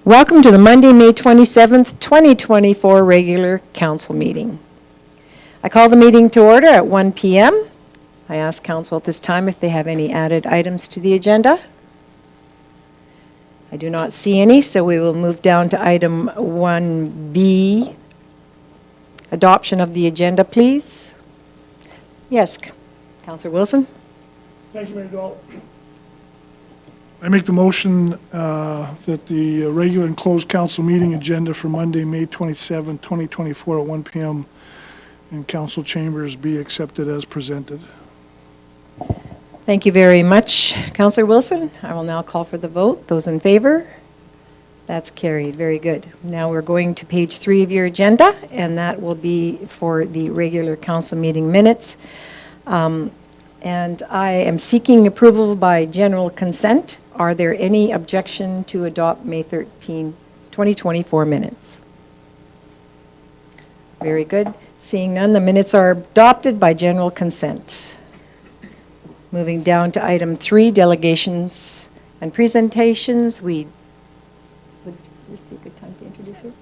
Welcome to the Monday, May 27th, 2024 regular council meeting. I call the meeting to order at 1 p.m. I ask council at this time if they have any added items to the agenda. I do not see any, so we will move down to item 1B. Adoption of the agenda, please. Yes, Councillor Wilson. Thank you, Mayor Dahl. I make the motion that the regular and closed council meeting agenda for Monday, May 27, 2024 at 1 p.m. in council chambers be accepted as presented. Thank you very much, Councillor Wilson. I will now call for the vote. Those in favor? That's carried. Very good. Now we're going to page 3 of your agenda, and that will be for the regular council meeting minutes. And I am seeking approval by general consent. Are there any objection to adopt May 13, 2024 minutes? Very good. Seeing none, the minutes are adopted by general consent. Moving down to item 3, delegations and presentations. Would this be a good time to introduce her?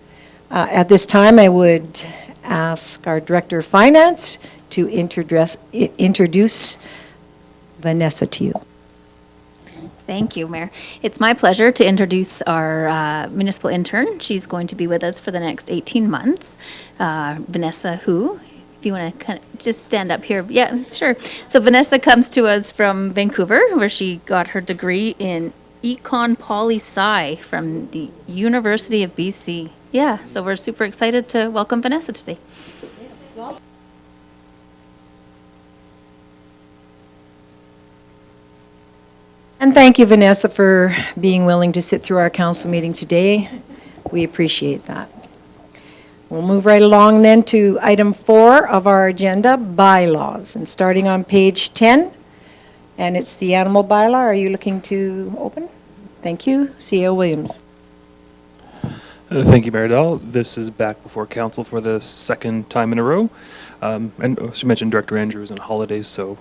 At this time, I would ask our Director of Finance to introduce Vanessa to you. Thank you, Mayor. It's my pleasure to introduce our municipal intern. She's going to be with us for the next 18 months. Vanessa Hu, if you want to kind of just stand up here. Yeah, sure. So Vanessa comes to us from Vancouver, where she got her degree in Econ Poli Sci from the University of BC. Yeah, so we're super excited to welcome Vanessa today. And thank you, Vanessa, for being willing to sit through our council meeting today. We appreciate that. We'll move right along then to item 4 of our agenda, bylaws. And starting on page 10, and it's the animal bylaw. Are you looking to open? Thank you. CEO Williams. Thank you, Mayor Dahl. This is back before council for the second time in a row. And as you mentioned, Director Andrew is on holidays, so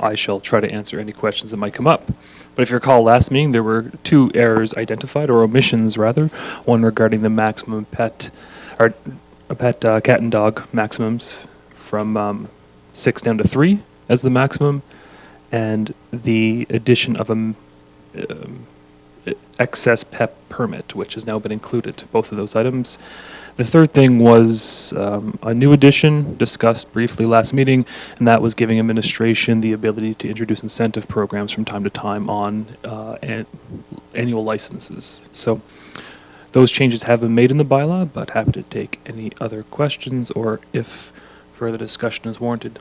I shall try to answer any questions that might come up. But if you recall last meeting, there were 2 errors identified, or omissions rather. One regarding the maximum cat and dog maximums from 6 down to 3 as the maximum, and the addition of a excess PEP permit, which has now been included, both of those items. The third thing was a new addition discussed briefly last meeting, and that was giving administration the ability to introduce incentive programs from time to time on annual licenses. So those changes have been made in the bylaw, but happy to take any other questions or if further discussion is warranted.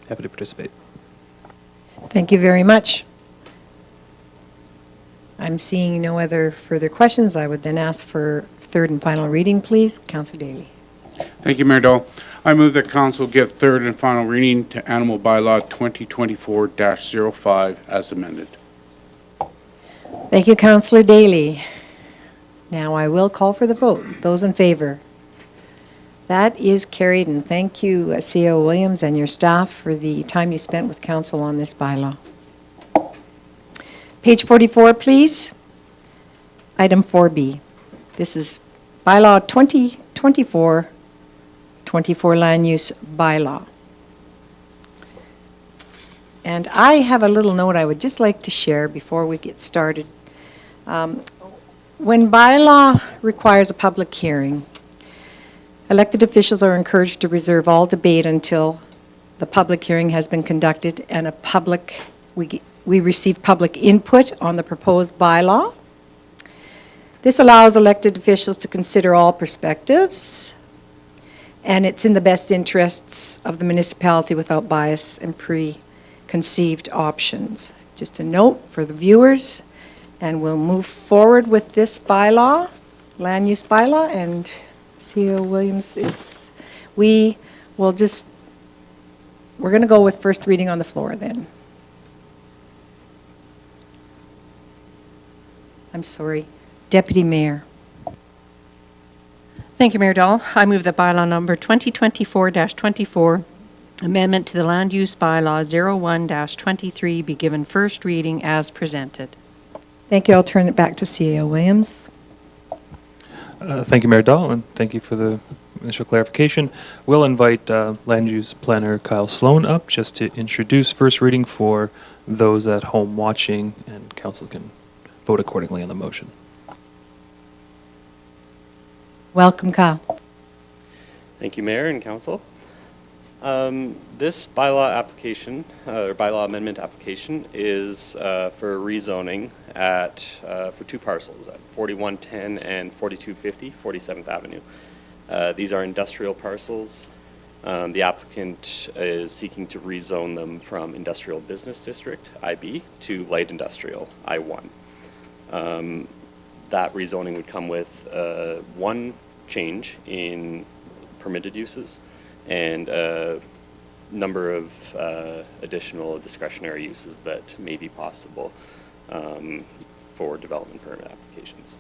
Happy to participate. Thank you very much. I'm seeing no other further questions. I would then ask for third and final reading, please. Councillor Daly. Thank you, Mayor Dahl. I move that council give third and final reading to Animal Bylaw 2024-05 as amended. Thank you, Councillor Daly. Now I will call for the vote. Those in favor? That is carried, and thank you, CEO Williams and your staff for the time you spent with council on this bylaw. Page 44, please. Item 4B. This is bylaw 2024 land use bylaw. And I have a little note I would just like to share before we get started. When bylaw requires a public hearing, elected officials are encouraged to reserve all debate until the public hearing has been conducted and we receive public input on the proposed bylaw. This allows elected officials to consider all perspectives, and it's in the best interests of the municipality without bias and preconceived options. Just a note for the viewers, and we'll move forward with this bylaw, land use bylaw, and CEO Williams we're going to go with first reading on the floor then. I'm sorry. Deputy Mayor. Thank you, Mayor Dahl. I move that bylaw number 2024-24, amendment to the land use bylaw 01-23 be given first reading as presented. Thank you. I'll turn it back to CAO Williams. Thank you, Mayor Dahl, and thank you for the initial clarification. We'll invite Land Use Planner Kyle Sloan up just to introduce first reading for those at home watching, and council can vote accordingly on the motion. Welcome, Kyle. Thank you, Mayor and Council. This bylaw application, or bylaw amendment application, is for rezoning for two parcels at 4110 and 4250 47th Avenue. These are industrial parcels. The applicant is seeking to rezone them from Industrial Business District, IB, to Light Industrial, I1. That rezoning would come with one change in permitted uses and a number of additional discretionary uses that may be possible for development permit applications.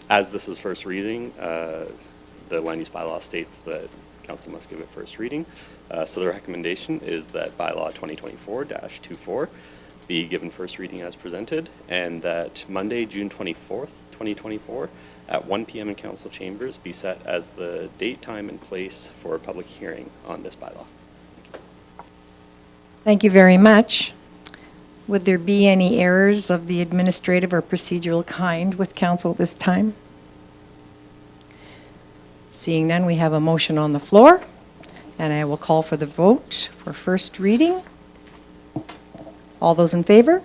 As this is first reading, the land use bylaw states that council must give it first reading. So the recommendation is that bylaw 2024-24 be given first reading as presented, and that Monday, June 24th, 2024, at 1 p.m. in council chambers be set as the date, time, and place for a public hearing on this bylaw. Thank you very much. Would there be any errors of the administrative or procedural kind with council this time? Seeing none, we have a motion on the floor, and I will call for the vote for first reading. All those in favor?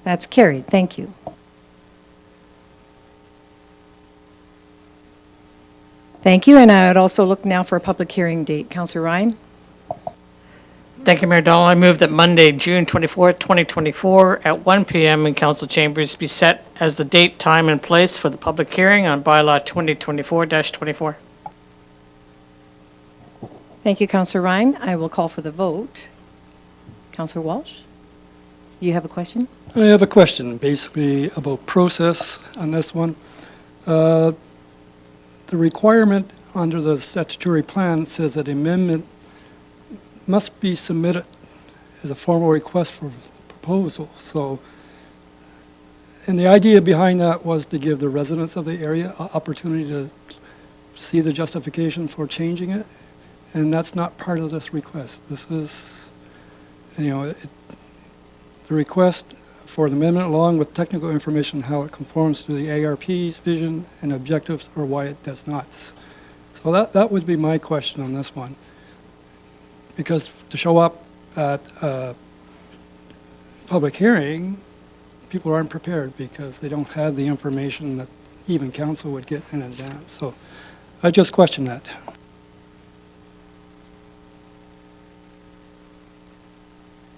That's carried. Thank you. Thank you, and I would also look now for a public hearing date. Councillor Ryan? Thank you, Mayor Dahl. I move that Monday, June 24th, 2024, at 1 p.m. in council chambers be set as the date, time, and place for the public hearing on bylaw 2024-24. Thank you, Councillor Ryan. I will call for the vote. Councillor Walsh? Do you have a question? I have a question, basically about process on this one. The requirement under the statutory plan says that amendment must be submitted as a formal request for proposal. So, and the idea behind that was to give the residents of the area an opportunity to see the justification for changing it, and that's not part of this request. This is, the request for the amendment along with technical information, how it conforms to the ARP's vision and objectives, or why it does not. So that would be my question on this one. Because to show up at a public hearing, people aren't prepared because they don't have the information that even council would get in advance. So I just question that.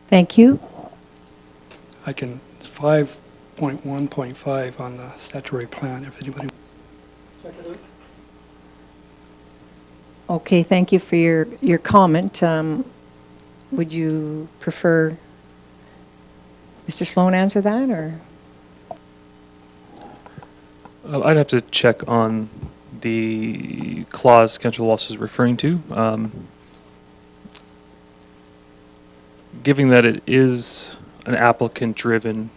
Thank you. I can, it's 5.1.5 on the statutory plan, if anybody. Okay, thank you for your comment. Would you prefer Mr. Sloan answer that, or? I'd have to check on the clause Councillor Walsh is referring to. Given that it is an applicant-driven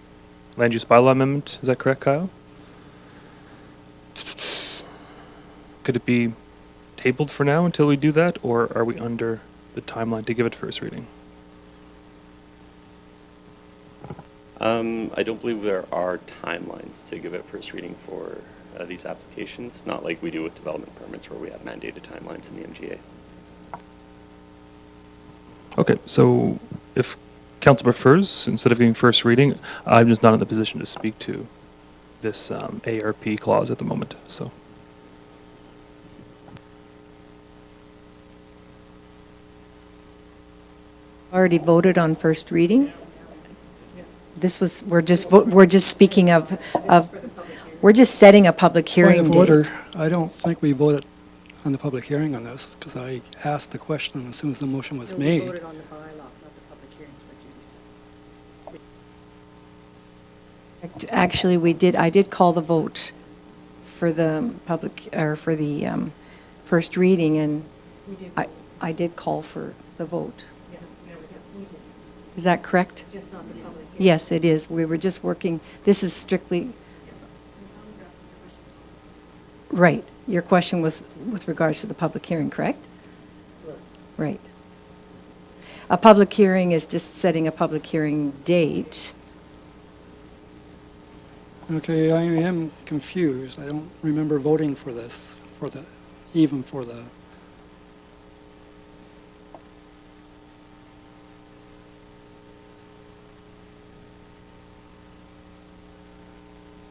land use bylaw amendment, is that correct, Kyle? Could it be tabled for now until we do that, or are we under the timeline to give it first reading? I don't believe there are timelines to give it first reading for these applications, not like we do with development permits where we have mandated timelines in the MGA. Okay, so if council prefers, instead of giving first reading, I'm just not in the position to speak to this ARP clause at the moment, so. Already voted on first reading? This was, we're just speaking of, we're just setting a public hearing Point of order, date. I don't think we voted on the public hearing on this, because I asked the question as soon as the motion was made. on the bylaw, not the public hearings, what Judy said. Actually, I did call the vote for the public, or for the first reading, and I did call for the vote. Is that correct? Just not the public hearing. Yes, it is. We were just working, this is strictly... Right. Your question was with regards to the public hearing, correct? Right. A public hearing is just setting a public hearing date. Okay, I am confused. I don't remember voting for this, even for the,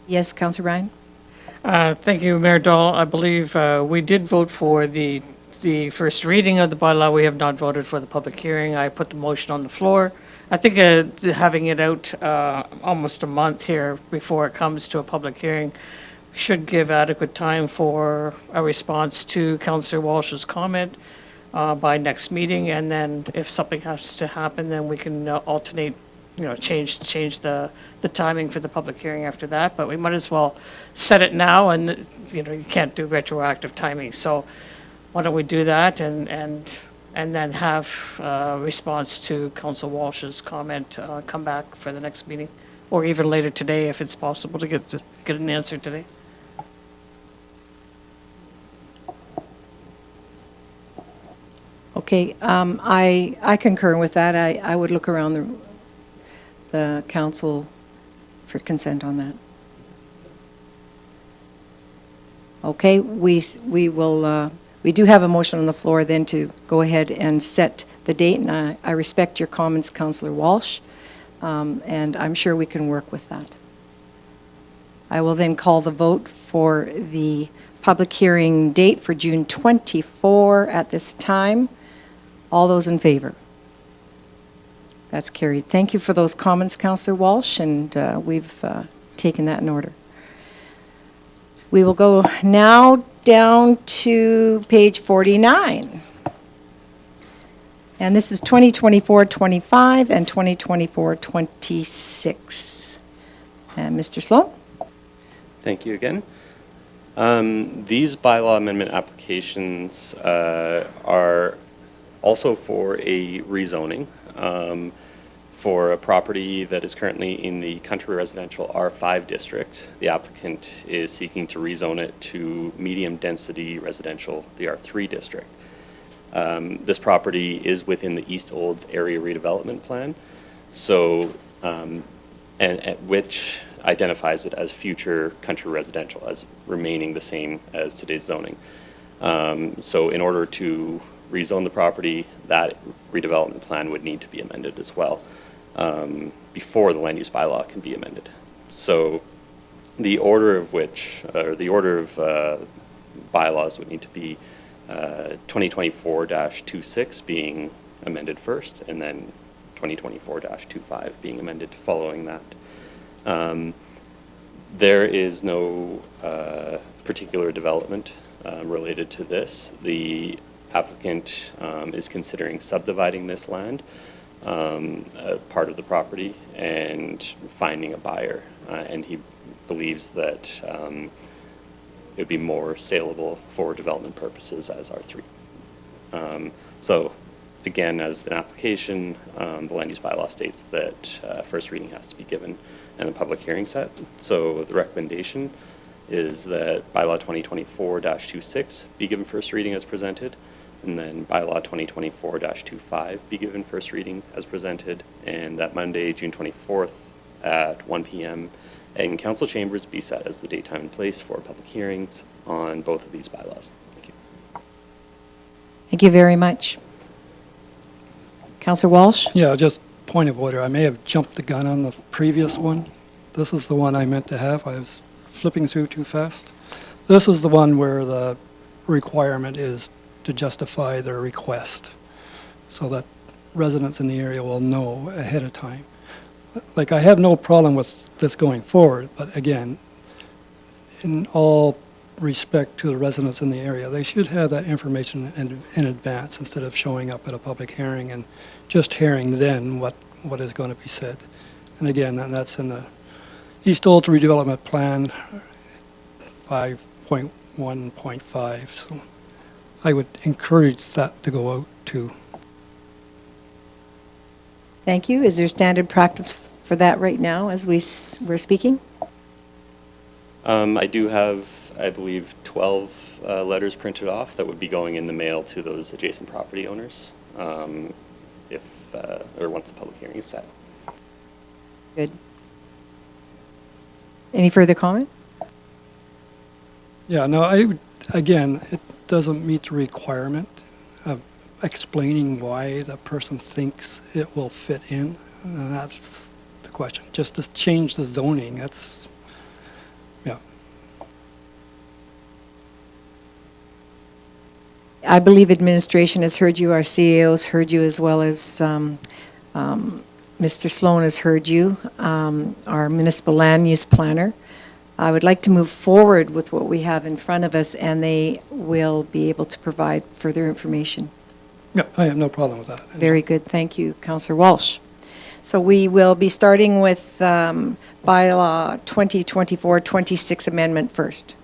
Yes, Councillor Ryan? Thank you, Mayor Dahl. I believe we did vote for the first reading of the bylaw. We have not voted for the public hearing. I put the motion on the floor. I think having it out almost a month here before it comes to a public hearing should give adequate time for a response to Councillor Walsh's comment by next meeting. And then if something has to happen, then we can alternate, change the timing for the public hearing after that. But we might as well set it now, and, you can't do retroactive timing. So why don't we do that and then have a response to Council Walsh's comment come back for the next meeting, or even later today if it's possible to get an answer today. Okay, I concur with that. I would look around the council for consent on that. Okay, we will, we do have a motion on the floor then to go ahead and set the date, and I respect your comments, Councillor Walsh, and I'm sure we can work with that. I will then call the vote for the public hearing date for June 24 at this time. All those in favor? That's carried. Thank you for those comments, Councillor Walsh, and we've taken that in order. We will go now down to page 49. And this is 2024-25 and 2024-26. And Mr. Sloan? Thank you again. These bylaw amendment applications are also for a rezoning for a property that is currently in the country residential R5 district. The applicant is seeking to rezone it to medium density residential, the R3 district. This property is within the East Olds area redevelopment plan, so and which identifies it as future country residential, as remaining the same as today's zoning. So in order to rezone the property, that redevelopment plan would need to be amended as well before the land use bylaw can be amended. So the order of which, or the order of bylaws would need to be 2024-26 being amended first, and then 2024-25 being amended following that. There is no particular development related to this. The applicant is considering subdividing this land, part of the property, and finding a buyer. And he believes that it would be more saleable for development purposes as R3. So again, as an application, the land use bylaw states that first reading has to be given and a public hearing set. So the recommendation is that bylaw 2024-26 be given first reading as presented, and then bylaw 2024-25 be given first reading as presented, and that Monday, June 24th at 1 p.m. in council chambers be set as the date, time, and place for public hearings on both of these bylaws. Thank you. Thank you very much. Councillor Walsh? yeah, just point of order. I may have jumped the gun on the previous one. This is the one I meant to have. I was flipping through too fast. This is the one where the requirement is to justify their request so that residents in the area will know ahead of time. Like, I have no problem with this going forward, but again, in all respect to the residents in the area, they should have that information in advance instead of showing up at a public hearing and just hearing then what is going to be said. And again, that's in the East Olds Redevelopment Plan 5.1.5. So I would encourage that to go out too. Thank you. Is there standard practice for that right now as we're speaking? I do have, I believe, 12 letters printed off that would be going in the mail to those adjacent property owners if, or once the public hearing is set. Good. Any further comment? Yeah, no, again, it doesn't meet the requirement of explaining why the person thinks it will fit in, and that's the question. Just to change the zoning, that's, yeah. I believe administration has heard you, our CEO has heard you, as well as Mr. Sloan has heard you, our municipal land use planner. I would like to move forward with what we have in front of us, and they will be able to provide further information. Yeah, I have no problem with that. Very good, thank you, Councillor Walsh. So we will be starting with bylaw 2024-26 amendment first.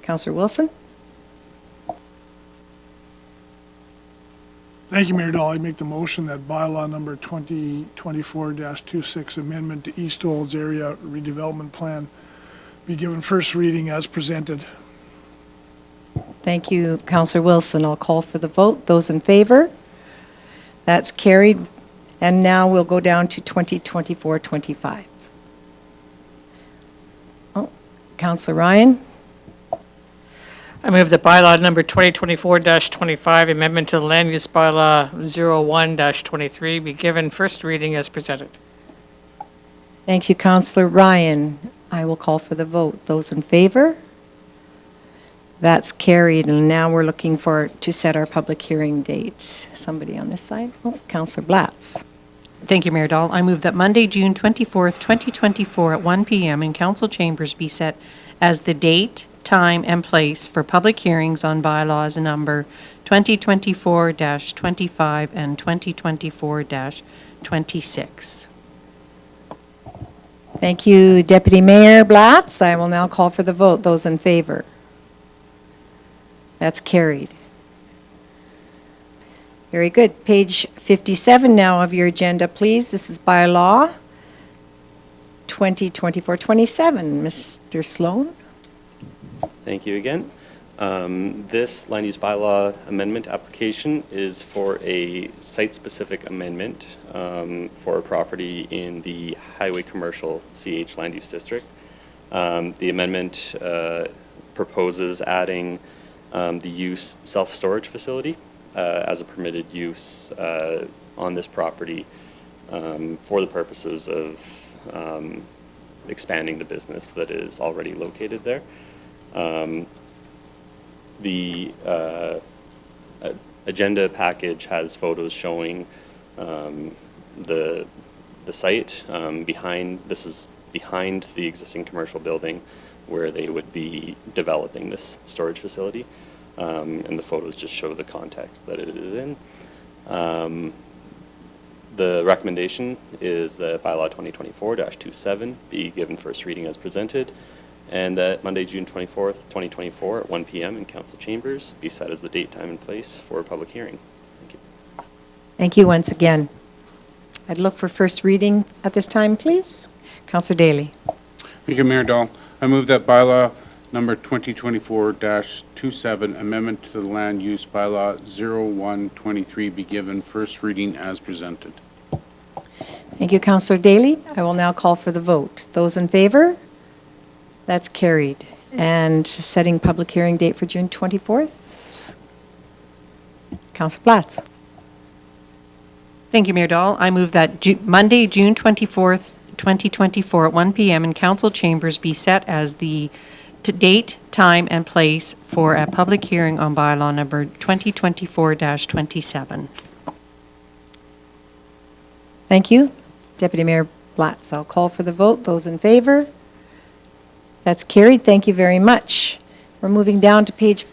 Councillor Wilson? Thank you, Mayor Dahl. I make the motion that bylaw number 2024-26 amendment to East Olds Area Redevelopment Plan be given first reading as presented. Thank you, Councillor Wilson. I'll call for the vote. Those in favor? That's carried. And now we'll go down to 2024-25. Oh, Councillor Ryan? I move that bylaw number 2024-25, amendment to the land use bylaw 01-23 be given first reading as presented. Thank you, Councillor Ryan. I will call for the vote. Those in favor? That's carried, and now we're looking to set our public hearing date. Somebody on this side? Oh, Councillor Blatz. Thank you, Mayor Dahl. I move that Monday, June 24th, 2024 at 1 p.m. in council chambers be set as the date, time, and place for public hearings on bylaws number 2024-25 and 2024-26. Thank you, Deputy Mayor Blatz. I will now call for the vote. Those in favor? That's carried. Very good. Page 57 now of your agenda, please. This is bylaw 2024-27. Mr. Sloan? Thank you again. This land use bylaw amendment application is for a site-specific amendment for a property in the Highway Commercial CH Land Use District. The amendment proposes adding the use self-storage facility as a permitted use on this property for the purposes of expanding the business that is already located there. The agenda package has photos showing the site behind. This is behind the existing commercial building where they would be developing this storage facility, and the photos just show the context that it is in. The recommendation is that bylaw 2024-27 be given first reading as presented, and that Monday, June 24th, 2024 at 1 p.m. in council chambers be set as the date, time, and place for a public hearing. Thank you. Thank you once again. I'd look for first reading at this time, please. Councillor Daly. Thank you, Mayor Dahl. I move that bylaw number 2024-27, amendment to the land use bylaw 0123 be given first reading as presented. Thank you, Councillor Daly. I will now call for the vote. Those in favor? That's carried. And setting public hearing date for June 24th? Councillor Blatz. Thank you, Mayor Dahl. I move that Monday, June 24th, 2024 at 1 p.m. in council chambers be set as the date, time, and place for a public hearing on bylaw number 2024-27. Thank you, Deputy Mayor Blatz. I'll call for the vote. Those in favor? That's carried. Thank you very much. We're moving down to page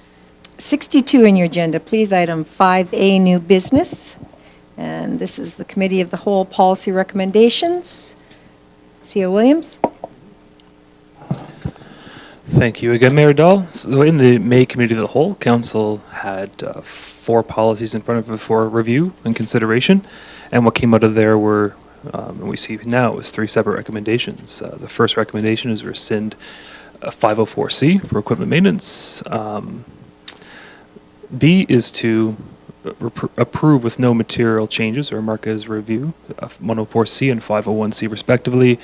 62 in your agenda. Please, item 5A, new business. And this is the Committee of the Whole policy recommendations. C.O. Williams? Thank you again, Mayor Dahl. So in the May Committee of the Whole, Council had 4 policies in front of it for review and consideration. And what came out of there were And we see now is three separate recommendations. The first recommendation is rescind 504C for equipment maintenance. B is to approve with no material changes or mark as review 104C and 501C respectively.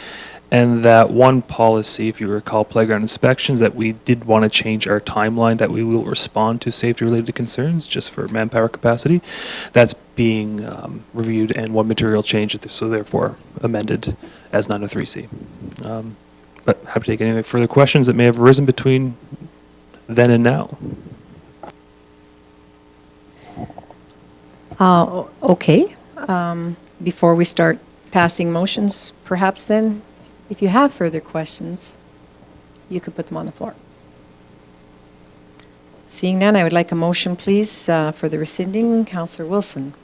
And that one policy, if you recall, playground inspections, that we did want to change our timeline, that we will respond to safety-related concerns just for manpower capacity. That's being reviewed, and one material change, so therefore amended as 903C. But happy to take any further questions that may have arisen between then and now. Okay. Before we start passing motions, perhaps then, if you have further questions, you could put them on the floor. Seeing none, I would like a motion, please, for the rescinding. Councillor Wilson.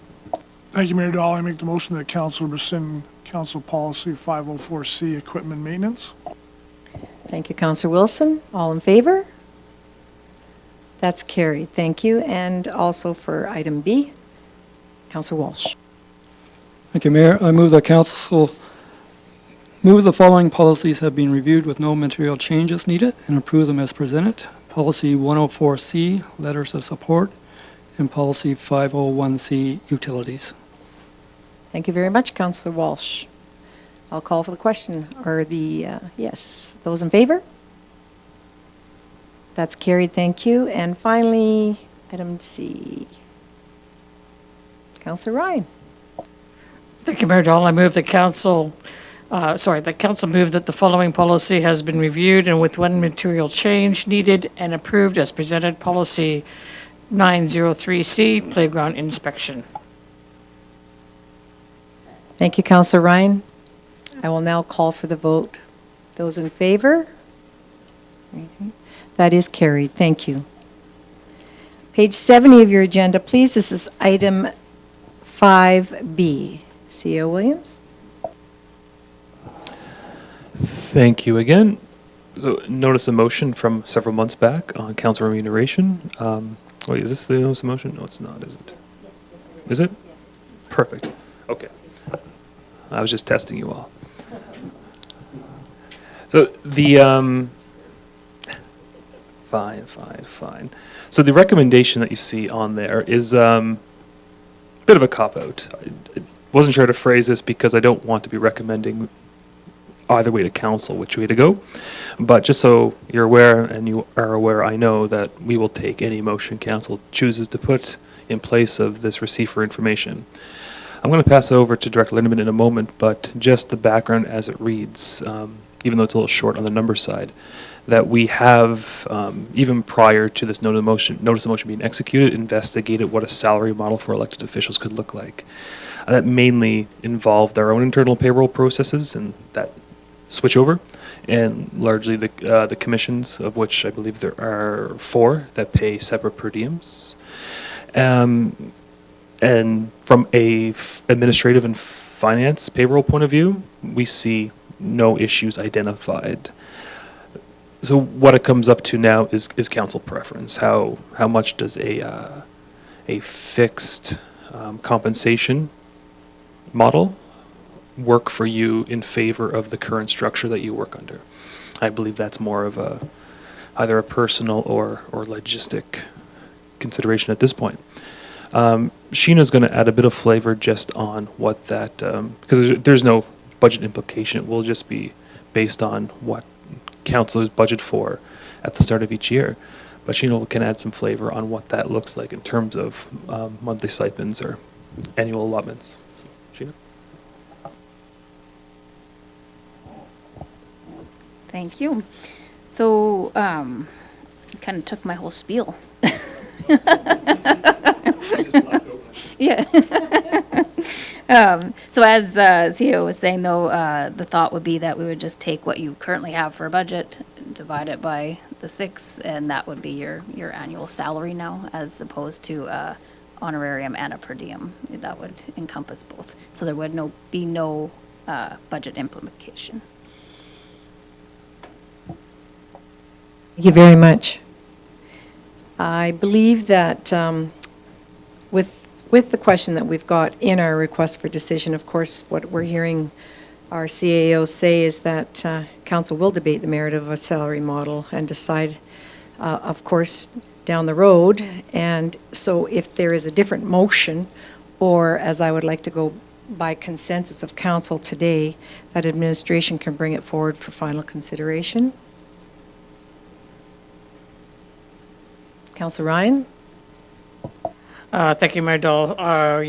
Thank you, Mayor Dahl. I make the motion that council rescind council policy 504C, equipment maintenance. Thank you, Councillor Wilson. All in favor? That's carried. Thank you. And also for item B, Councillor Walsh. Thank you, Mayor. I move that council move the following policies have been reviewed with no material changes needed and approve them as presented. Policy 104C, letters of support, and policy 501C, utilities. Thank you very much, Councillor Walsh. I'll call for the question, or yes. Those in favor? That's carried, thank you. And finally, item C. Councillor Ryan. Thank you, Mayor Dahl. I move the council, the council move that the following policy has been reviewed and with one material change needed and approved as presented, policy 903C, playground inspection. Thank you, Councillor Ryan. I will now call for the vote. Those in favor? That is carried. Thank you. Page 70 of your agenda, please. This is item 5B. CEO Williams? Thank you again. So notice a motion from several months back on council remuneration. Wait, is this the notice of motion? No, it's not, is it? Is it? Perfect. Okay. I was just testing you all. So the, fine. So the recommendation that you see on there is a bit of a cop-out. I wasn't sure how to phrase this because I don't want to be recommending either way to council which way to go. But just so you're aware, and you are aware, I know, that we will take any motion council chooses to put in place of this receipt for information. I'm going to pass it over to Director Lindeman in a moment, but just the background as it reads, even though it's a little short on the number side, that we have, even prior to this notice of motion being executed, investigated what a salary model for elected officials could look like. That mainly involved our own internal payroll processes and that switchover, and largely the commissions, of which I believe there are 4 that pay separate per diems. And from a administrative and finance payroll point of view, we see no issues identified. So what it comes up to now is council preference. How much does a fixed compensation model work for you in favor of the current structure that you work under? I believe that's more of either a personal or logistic consideration at this point. Sheena's going to add a bit of flavor just on what that, because there's no budget implication. It will just be based on what councilors budget for at the start of each year. But Sheena can add some flavor on what that looks like in terms of monthly stipends or annual allotments. So, Sheena? Thank you. So, you kind of took my whole spiel. Yeah. So as CEO was saying, though, the thought would be that we would just take what you currently have for a budget, divide it by the 6, and that would be your annual salary now, as opposed to honorarium and a per diem. That would encompass both. So there would be no budget implication. Thank you very much. I believe that with with the question that we've got in our request for decision, of course, what we're hearing our CAO say is that council will debate the merit of a salary model and decide, of course, down the road. And so if there is a different motion, or as I would like to go by consensus of council today, that administration can bring it forward for final consideration. Councillor Ryan? Thank you, Mayor Dahl. Are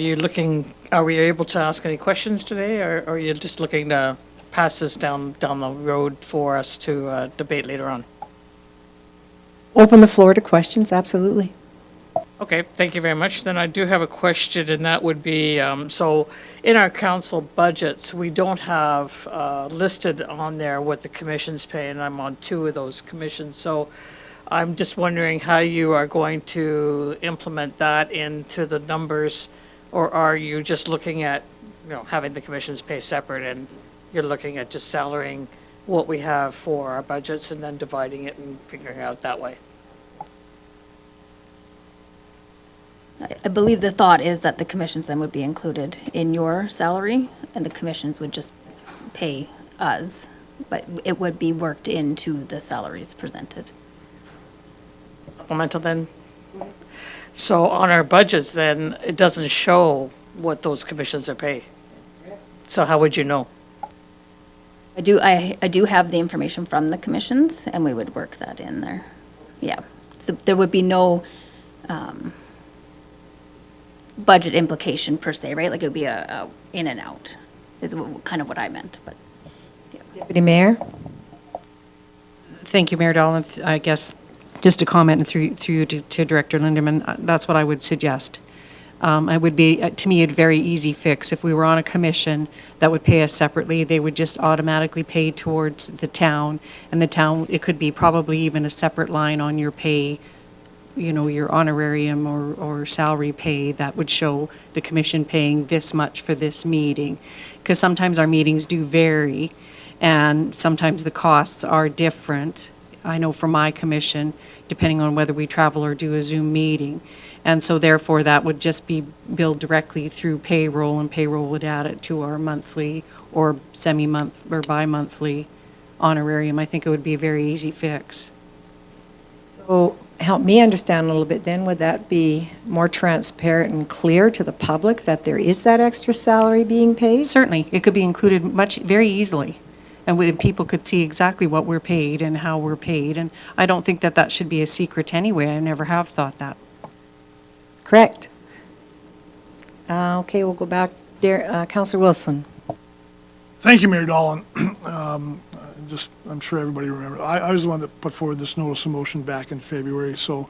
we able to ask any questions today, or are you just looking to pass this down the road for us to debate later on? Open the floor to questions, absolutely. Okay, thank you very much. Then I do have a question, and that would be, so in our council budgets, we don't have listed on there what the commissions pay, and I'm on 2 of those commissions. So I'm just wondering how you are going to implement that into the numbers, or are you just looking at, having the commissions pay separate, and you're looking at just salarying what we have for our budgets and then dividing it and figuring out that way? I believe the thought is that the commissions then would be included in your salary, and the commissions would just pay us, but it would be worked into the salaries presented. Supplemental then? So on our budgets then, it doesn't show what those commissions are paid. So how would you know? I do have the information from the commissions, and we would work that in there. Yeah. So there would be no budget implication per se, right? Like it would be a in and out, is kind of what I meant, but. Deputy Mayor? Thank you, Mayor Dahl. And I guess just a comment through you to Director Lindeman, that's what I would suggest. It would be, to me, a very easy fix. If we were on a commission that would pay us separately, they would just automatically pay towards the town, and the town, it could be probably even a separate line on your pay, your honorarium or salary pay that would show the commission paying this much for this meeting. Because sometimes our meetings do vary, and sometimes the costs are different. I know for my commission, depending on whether we travel or do a Zoom meeting. And so therefore, that would just be billed directly through payroll, and payroll would add it to our monthly or semi-month or bi-monthly honorarium. I think it would be a very easy fix. So help me understand a little bit then, would that be more transparent and clear to the public that there is that extra salary being paid? Certainly, it could be included very easily, and people could see exactly what we're paid and how we're paid. And I don't think that should be a secret anyway. I never have thought that. Correct. Okay, we'll go back there. Councillor Wilson. Thank you, Mayor Dahl. I'm sure everybody remembers, I was the one that put forward this notice of motion back in February, so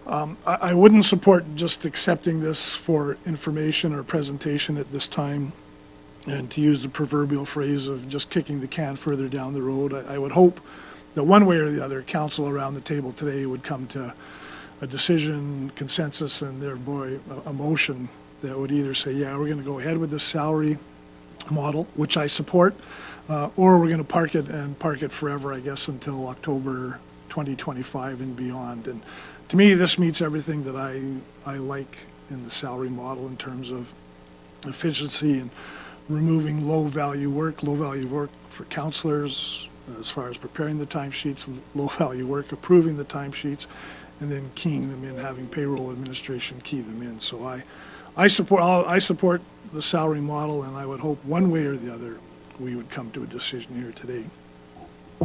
I wouldn't support just accepting this for information or presentation at this time, and to use the proverbial phrase of just kicking the can further down the road. I would hope that one way or the other, council around the table today would come to a decision, consensus, and thereby a motion that would either say, yeah, we're going to go ahead with this salary model, which I support, or we're going to park it forever, I guess, until October 2025 and beyond. And to me, this meets everything that I like in the salary model in terms of efficiency and removing low-value work for councilors as far as preparing the timesheets, low-value work approving the timesheets, and then keying them in, having payroll administration key them in. So I support the salary model, and I would hope one way or the other we would come to a decision here today.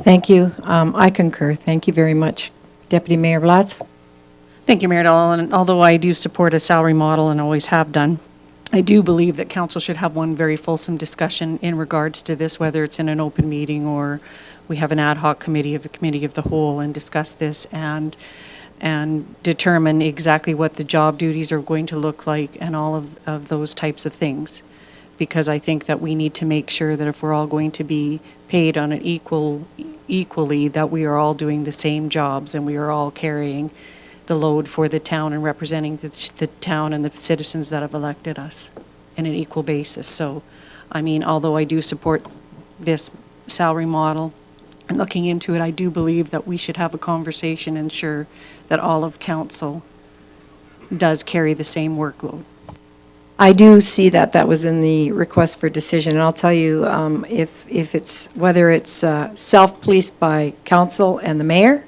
Thank you. I concur. Thank you very much. Deputy Mayor Blatz? Thank you, Mayor Dahl. And although I do support a salary model and always have done, I do believe that council should have one very fulsome discussion in regards to this, whether it's in an open meeting or we have an ad hoc committee of the committee of the whole, and discuss this and determine exactly what the job duties are going to look like and all of those types of things. Because I think that we need to make sure that if we're all going to be paid on an equally, that we are all doing the same jobs and we are all carrying the load for the town and representing the town and the citizens that have elected us in an equal basis. So, I mean, although I do support this salary model and looking into it, I do believe that we should have a conversation and ensure that all of council does carry the same workload. I do see that that was in the request for decision, and I'll tell you, if it's, whether it's self-policed by council and the mayor,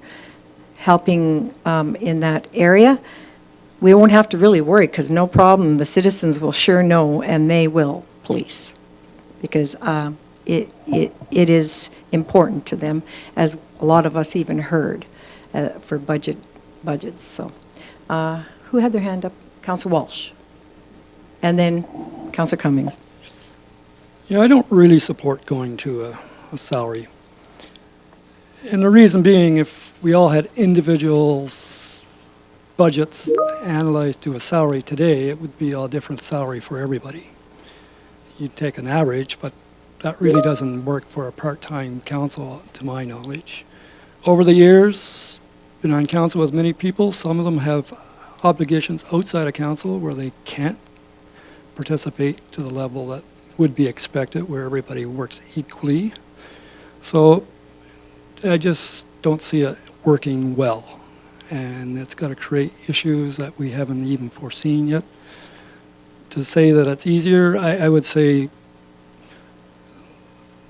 helping in that area, we won't have to really worry, because no problem, the citizens will sure know, and they will police, because it is important to them, as a lot of us even heard, for budgets, so. Who had their hand up? Councillor Walsh. And then Councillor Cummings. Yeah, I don't really support going to a salary. And the reason being, if we all had individuals' budgets analyzed to a salary today, it would be a different salary for everybody. You'd take an average, but that really doesn't work for a part-time council, to my knowledge. Over the years, been on council with many people. Some of them have obligations outside of council where they can't participate to the level that would be expected, where everybody works equally. So I just don't see it working well. And it's got to create issues that we haven't even foreseen yet. To say that it's easier, I would say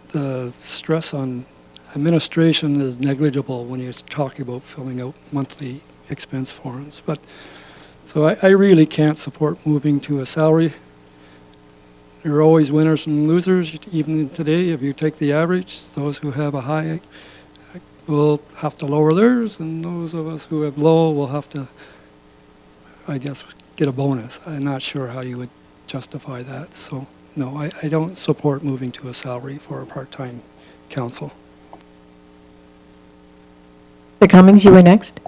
the stress on administration is negligible when you're talking about filling out monthly expense forms. But so I really can't support moving to a salary. There are always winners and losers, even today. If you take the average, those who have a high will have to lower theirs, and those of us who have low will have to, I guess, get a bonus. I'm not sure how you would justify that. So, no, I don't support moving to a salary for a part-time council. The Cummings, you were next.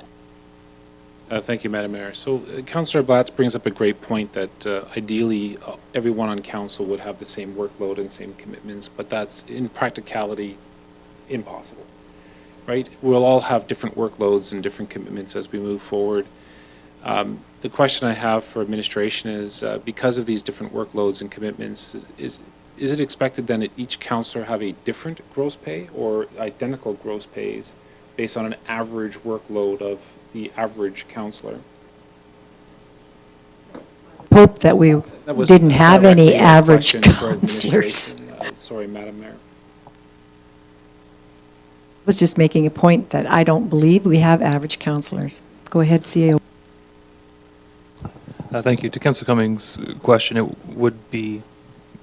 Thank you, Madam Mayor. So Councillor Blatz brings up a great point that ideally everyone on council would have the same workload and same commitments, but that's in practicality impossible, right? We'll all have different workloads and different commitments as we move forward. The question I have for administration is, because of these different workloads and commitments, is it expected then that each councillor have a different gross pay or identical gross pays based on an average workload of the average councillor? Hope that we That was didn't have any directly a average question for councillors. administration. Sorry, Madam Mayor. I was just making a point that I don't believe we have average councillors. Go ahead, CAO. Thank you. To Councillor Cummings' question, it would be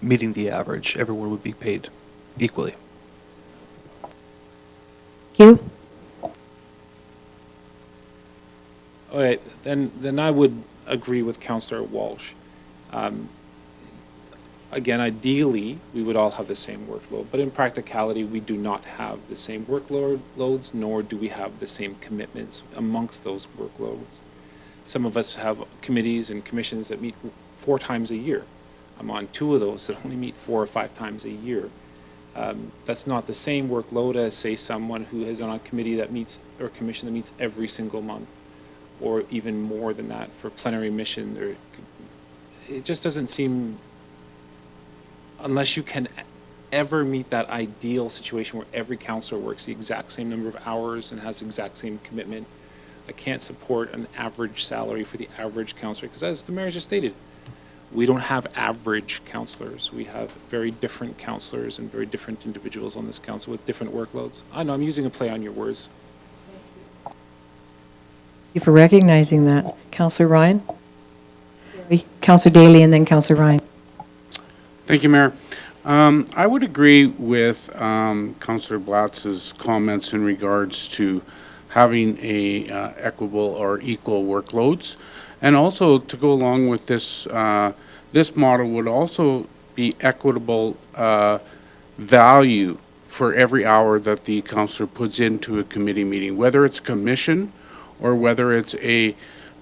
meeting the average. Everyone would be paid equally. Hugh? All right, then I would agree with Councillor Walsh. Again, ideally, we would all have the same workload, but in practicality, we do not have the same workloads, nor do we have the same commitments amongst those workloads. Some of us have committees and commissions that meet 4 times a year. I'm on 2 of those that only meet 4 or 5 times a year. That's not the same workload as, say, someone who is on a committee that meets, or commission that meets every single month, or even more than that for plenary mission. It just doesn't seem, unless you can ever meet that ideal situation where every councillor works the exact same number of hours and has the exact same commitment, I can't support an average salary for the average councillor, because as the mayor just stated, we don't have average councillors. We have very different councillors and very different individuals on this council with different workloads. I know I'm using a play on your words. Thank you for recognizing that. Councillor Ryan? Sorry, Councillor Daly and then Councillor Ryan. Thank you, Mayor. I would agree with Councillor Blatz's comments in regards to having a equitable or equal workloads. And also to go along with this, this model would also be equitable value for every hour that the councillor puts into a committee meeting, whether it's commission or whether it's a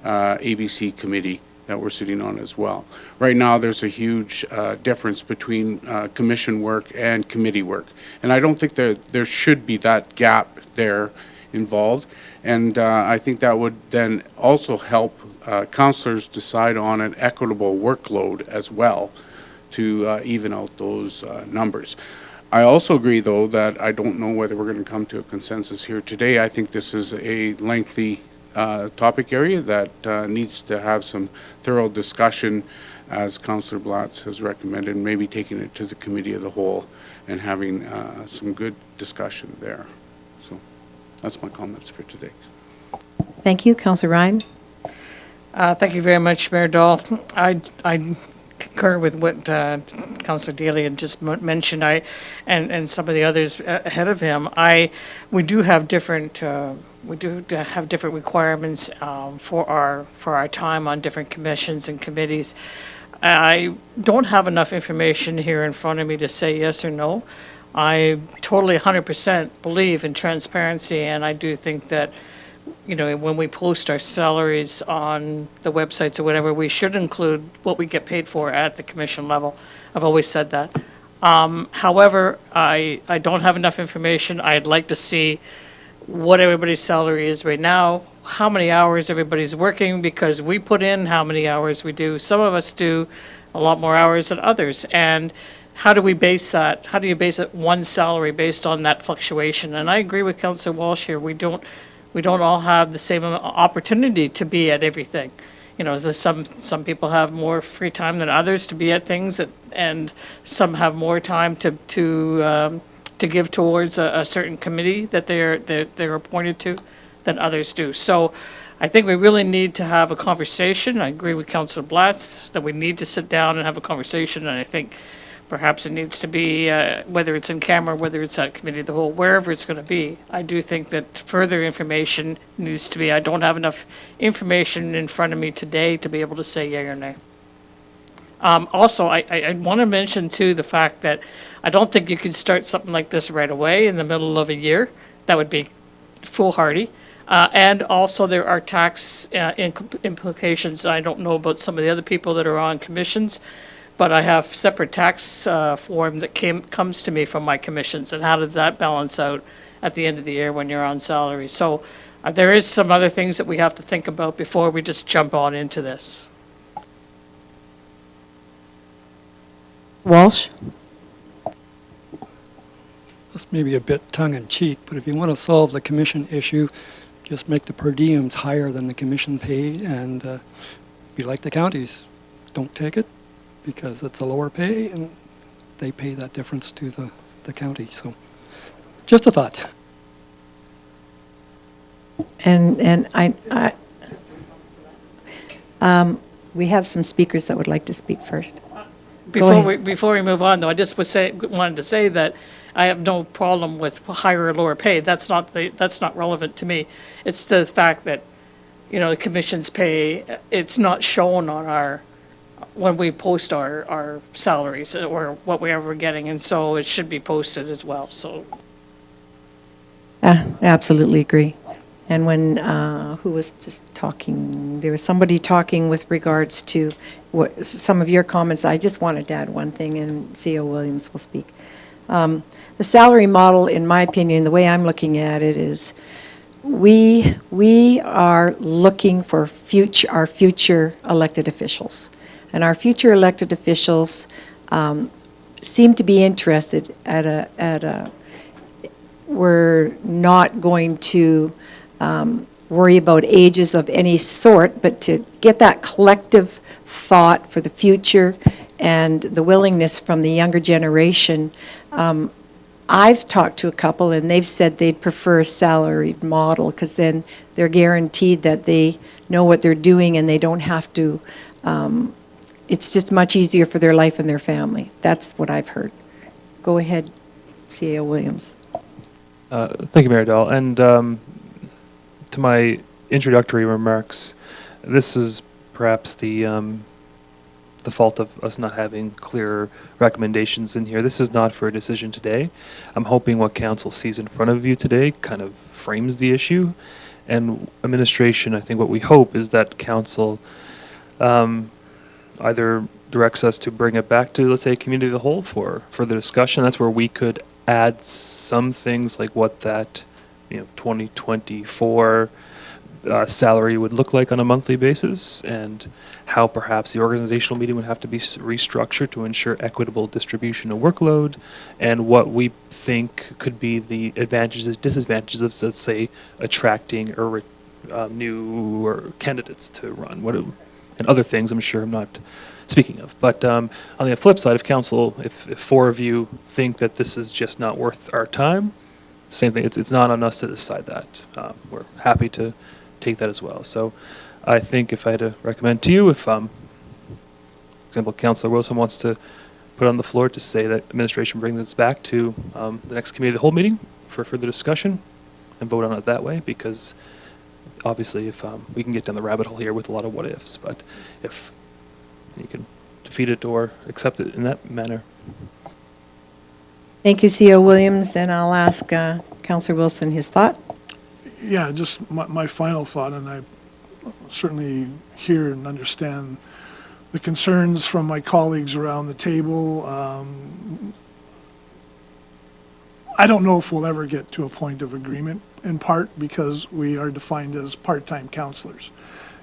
ABC committee that we're sitting on as well. Right now, there's a huge difference between commission work and committee work. And I don't think that there should be that gap there involved. And I think that would then also help councillors decide on an equitable workload as well to even out those numbers. I also agree, though, that I don't know whether we're going to come to a consensus here today. I think this is a lengthy topic area that needs to have some thorough discussion as Councillor Blatz has recommended, maybe taking it to the committee of the whole and having some good discussion there. So that's my comments for today. Thank you. Councillor Ryan? Thank you very much, Mayor Dahl. I concur with what Councillor Daly had just mentioned. And some of the others ahead of him. We do have different requirements for our time on different commissions and committees. I don't have enough information here in front of me to say yes or no. I totally 100% believe in transparency, and I do think that, you know, when we post our salaries on the websites or whatever, we should include what we get paid for at the commission level. I've always said that. However, I don't have enough information. I'd like to see what everybody's salary is right now, how many hours everybody's working, because we put in how many hours we do. Some of us do a lot more hours than others. And how do we base that? How do you base it, one salary based on that fluctuation? And I agree with Councillor Walsh here. We don't all have the same opportunity to be at everything. You know, there's some people have more free time than others to be at things, and some have more time to give towards a certain committee that they're appointed to than others do. So I think we really need to have a conversation. I agree with Councillor Blatz that we need to sit down and have a conversation, and I think perhaps it needs to be, whether it's in camera, whether it's at committee of the whole, wherever it's going to be. I do think that further information needs to be. I don't have enough information in front of me today to be able to say yea or nay. Also, I want to mention, too, the fact that I don't think you could start something like this right away in the middle of a year. That would be foolhardy. And also, there are tax implications. I don't know about some of the other people that are on commissions, but I have separate tax form that comes to me from my commissions, and how does that balance out at the end of the year when you're on salary? So there is some other things that we have to think about before we just jump on into this. Walsh? This may be a bit tongue-in-cheek, but if you want to solve the commission issue, just make the per diems higher than the commission pay, and if you like the counties, don't take it, because it's a lower pay, and they pay that difference to the county. So, just a thought. And we have some speakers that would like to speak first. Before we move on, though, I just wanted to say that I have no problem with higher or lower pay. That's not relevant to me. It's the fact that, you know, the commission's pay, it's not shown on when we post our salaries or what we're getting, and so it should be posted as well. So, Absolutely agree. And when, who was just talking, there was somebody talking with regards to some of your comments. I just wanted to add one thing, and CEO Williams will speak. The salary model, in my opinion, the way I'm looking at it is we are looking for our future elected officials. And our future elected officials seem to be interested we're not going to worry about ages of any sort, but to get that collective thought for the future and the willingness from the younger generation. I've talked to a couple, and they've said they'd prefer a salaried model, because then they're guaranteed that they know what they're doing and they don't have to, it's just much easier for their life and their family. That's what I've heard. Go ahead, CEO Williams. Thank you, Mayor Dahl. And to my introductory remarks, this is perhaps the fault of us not having clear recommendations in here. This is not for a decision today. I'm hoping what council sees in front of you today kind of frames the issue. And administration, I think what we hope is that council either directs us to bring it back to, let's say, community of the whole for further discussion. That's where we could add some things like what that 2024 salary would look like on a monthly basis, and how perhaps the organizational meeting would have to be restructured to ensure equitable distribution of workload, and what we think could be the advantages and disadvantages of, let's say, attracting new candidates to run, and other things. I'm sure I'm not speaking of. But on the flip side, if council, if 4 of you think that this is just not worth our time, same thing, it's not on us to decide that. We're happy to take that as well. So I think if I had to recommend to you, if, for example, Councilor Wilson wants to put on the floor to say that administration bring this back to the next committee of the whole meeting for further discussion and vote on it that way, because obviously if we can get down the rabbit hole here with a lot of what ifs, but if you can defeat it or accept it in that manner. Thank you, CO Williams, and I'll ask Councillor Wilson his thought. Yeah, just my final thought, and I certainly hear and understand the concerns from my colleagues around the table. I don't know if we'll ever get to a point of agreement, in part because we are defined as part-time counselors.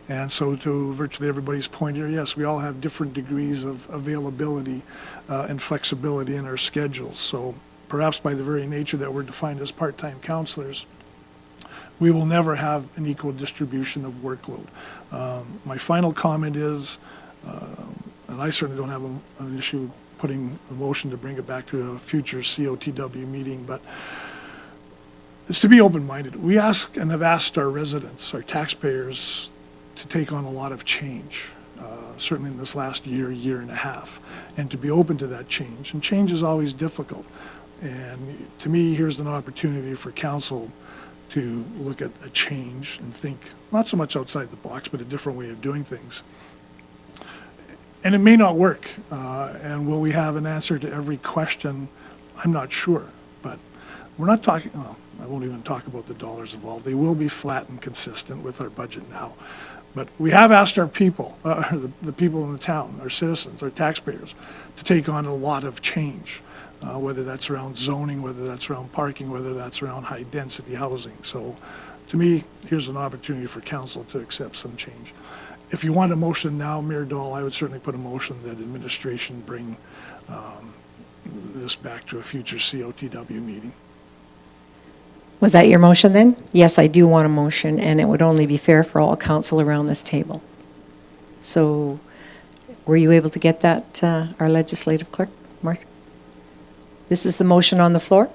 And so to virtually everybody's point here, yes, we all have different degrees of availability and flexibility in our schedules. So perhaps by the very nature that we're defined as part-time counselors, we will never have an equal distribution of workload. My final comment is, and I certainly don't have an issue putting a motion to bring it back to a future COTW meeting, but it's to be open-minded. We ask and have asked our residents, our taxpayers, to take on a lot of change, certainly in this last year, year and a half, and to be open to that change. And change is always difficult. And to me, here's an opportunity for council to look at a change and think, not so much outside the box, but a different way of doing things. And it may not work. And will we have an answer to every question? I'm not sure. But we're not talking, well, I won't even talk about the dollars involved. They will be flat and consistent with our budget now. But we have asked our people, the people in the town, our citizens, our taxpayers, to take on a lot of change, whether that's around zoning, whether that's around parking, whether that's around high-density housing. So to me, here's an opportunity for council to accept some change. If you want a motion now, Mayor Dahl, I would certainly put a motion that administration bring this back to a future COTW meeting. Was that your motion then? Yes, I do want a motion, and it would only be fair for all council around this table. So were you able to get that, our legislative clerk, Martha? This is the motion on the floor.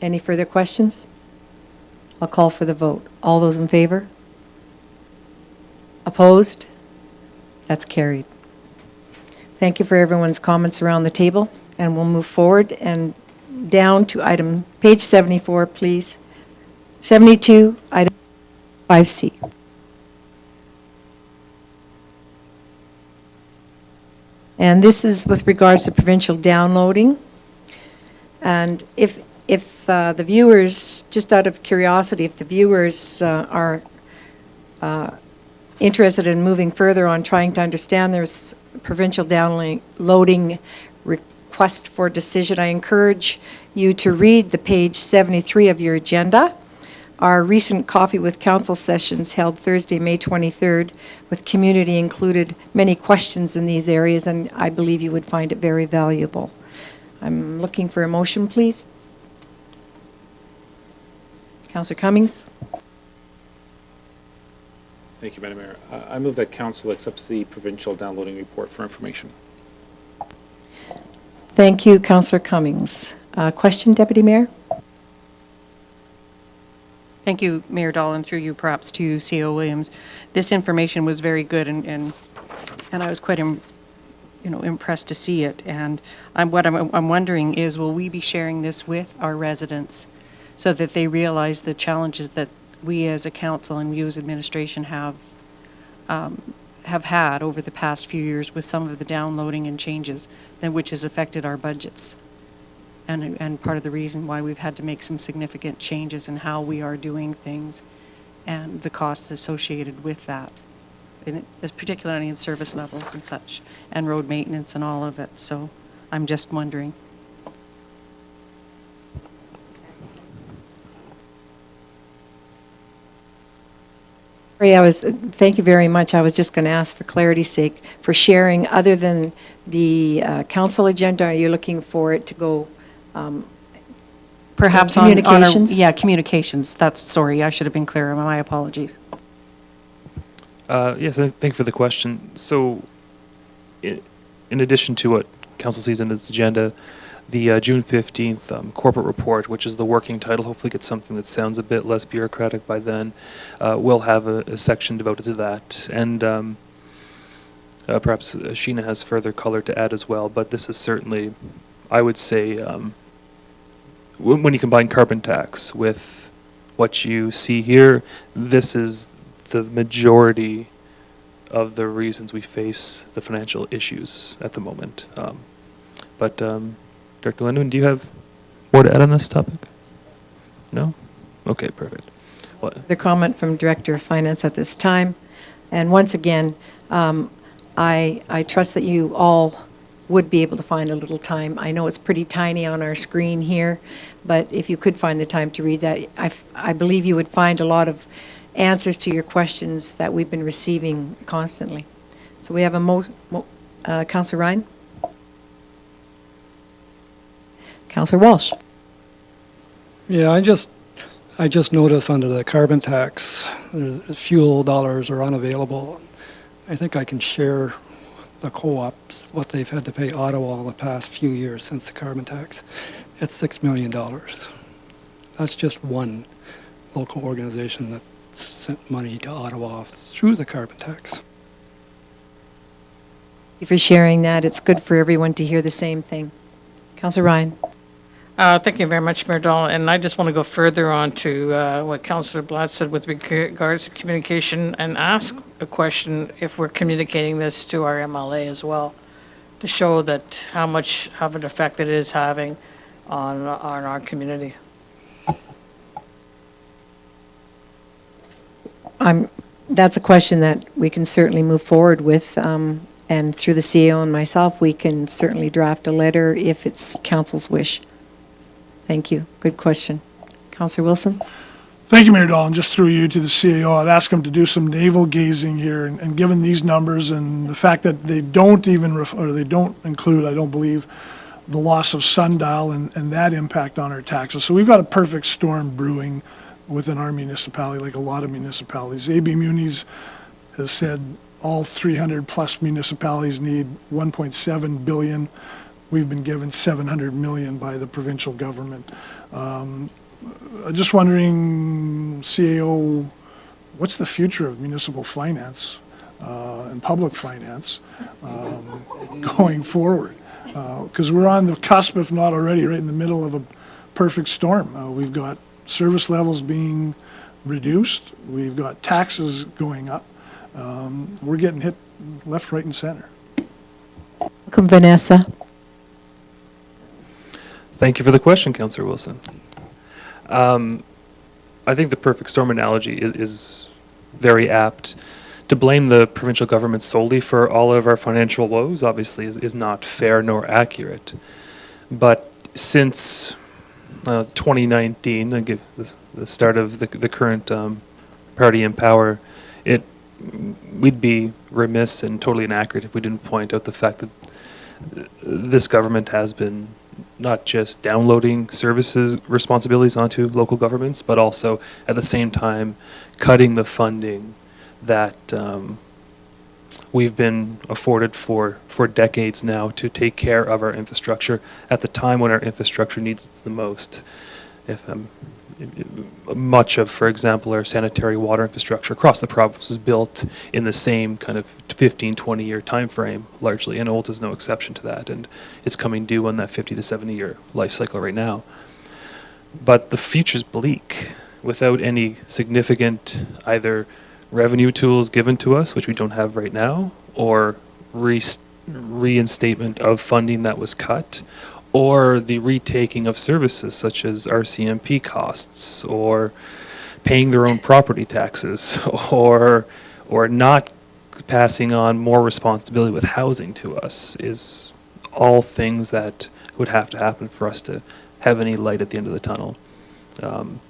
Any further questions? I'll call for the vote. All those in favor? Opposed? That's carried. Thank you for everyone's comments around the table, and we'll move forward and down to item, page 74, please. 72, item 5C. And this is with regards to provincial downloading. And if the viewers, just out of curiosity, if the viewers are interested in moving further on trying to understand there's provincial downloading request for decision, I encourage you to read the page 73 of your agenda. Our recent Coffee with Council sessions held Thursday, May 23rd, with community included many questions in these areas, and I believe you would find it very valuable. I'm looking for a motion, please. Councillor Cummings. Thank you, Madam Mayor. I move that council accepts the provincial downloading report for information. Thank you, Councillor Cummings. Question, Deputy Mayor? Thank you, Mayor Dahl, and through you perhaps to CO Williams. This information was very good, and I was quite impressed to see it. And what I'm wondering is, will we be sharing this with our residents so that they realize the challenges that we as a council and you as administration have had over the past few years with some of the downloading and changes, which has affected our budgets? And part of the reason why we've had to make some significant changes in how we are doing things and the costs associated with that, particularly in service levels and such, and road maintenance and all of it. So I'm just wondering. Thank you very much. I was just going to ask, for clarity's sake, for sharing other than the council agenda, are you looking for it to go Perhaps communications? Communications. Sorry, I should have been clearer. My apologies. Yes, thank you for the question. So in addition to what council sees in its agenda, the June 15th corporate report, which is the working title, hopefully gets something that sounds a bit less bureaucratic by then, will have a section devoted to that. And perhaps Sheena has further color to add as well, but this is certainly, I would say, when you combine carbon tax with what you see here, this is the majority of the reasons we face the financial issues at the moment. But Director Lindeman, do you have more to add on this topic? No? Okay, perfect. The comment from Director of Finance at this time. And once again, I trust that you all would be able to find a little time. I know it's pretty tiny on our screen here, but if you could find the time to read that, I believe you would find a lot of answers to your questions that we've been receiving constantly. So we have a Councillor Ryan? Councillor Walsh? Yeah, I just noticed under the carbon tax, fuel dollars are unavailable. I think I can share the co-ops, what they've had to pay Ottawa in the past few years since the carbon tax. It's $6 million. That's just one local organization that sent money to Ottawa through the carbon tax. Thank you for sharing that. It's good for everyone to hear the same thing. Councillor Ryan? Thank you very much, Mayor Dahl. And I just want to go further on to what Councillor Blatt said with regards to communication and ask a question if we're communicating this to our MLA as well, to show that how much of an effect it is having on our community. That's a question that we can certainly move forward with, and through the CEO and myself, we can certainly draft a letter if it's council's wish. Thank you. Good question. Councillor Wilson? Thank you, Mayor Dahl, and just through you to the CAO, I'd ask them to do some navel gazing here, and given these numbers and the fact that they don't even, they don't include, I don't believe, the loss of Sundial and that impact on our taxes. So we've got a perfect storm brewing within our municipality, like a lot of municipalities. AB Munis has said all 300-plus municipalities need $1.7 billion. We've been given $700 million by the provincial government. Just wondering, CAO, what's the future of municipal finance and public finance going forward? Because we're on the cusp, if not already, right in the middle of a perfect storm. We've got service levels being reduced. We've got taxes going up. We're getting hit left, right, and center. Welcome, Vanessa. Thank you for the question, Councillor Wilson. I think the perfect storm analogy is very apt. To blame the provincial government solely for all of our financial woes obviously is not fair nor accurate. But since 2019, I give the start of the current party in power, we'd be remiss and totally inaccurate if we didn't point out the fact that this government has been not just downloading services responsibilities onto local governments, but also at the same time cutting the funding that we've been afforded for decades now to take care of our infrastructure at the time when our infrastructure needs it the most. If much of, for example, our sanitary water infrastructure across the province was built in the same kind of 15, 20-year time frame, largely, and Olt is no exception to that, and it's coming due on that 50 to 70-year life cycle right now. But the future's bleak without any significant either revenue tools given to us, which we don't have right now, or reinstatement of funding that was cut, or the retaking of services such as RCMP costs, or paying their own property taxes, or not passing on more responsibility with housing to us, is all things that would have to happen for us to have any light at the end of the tunnel.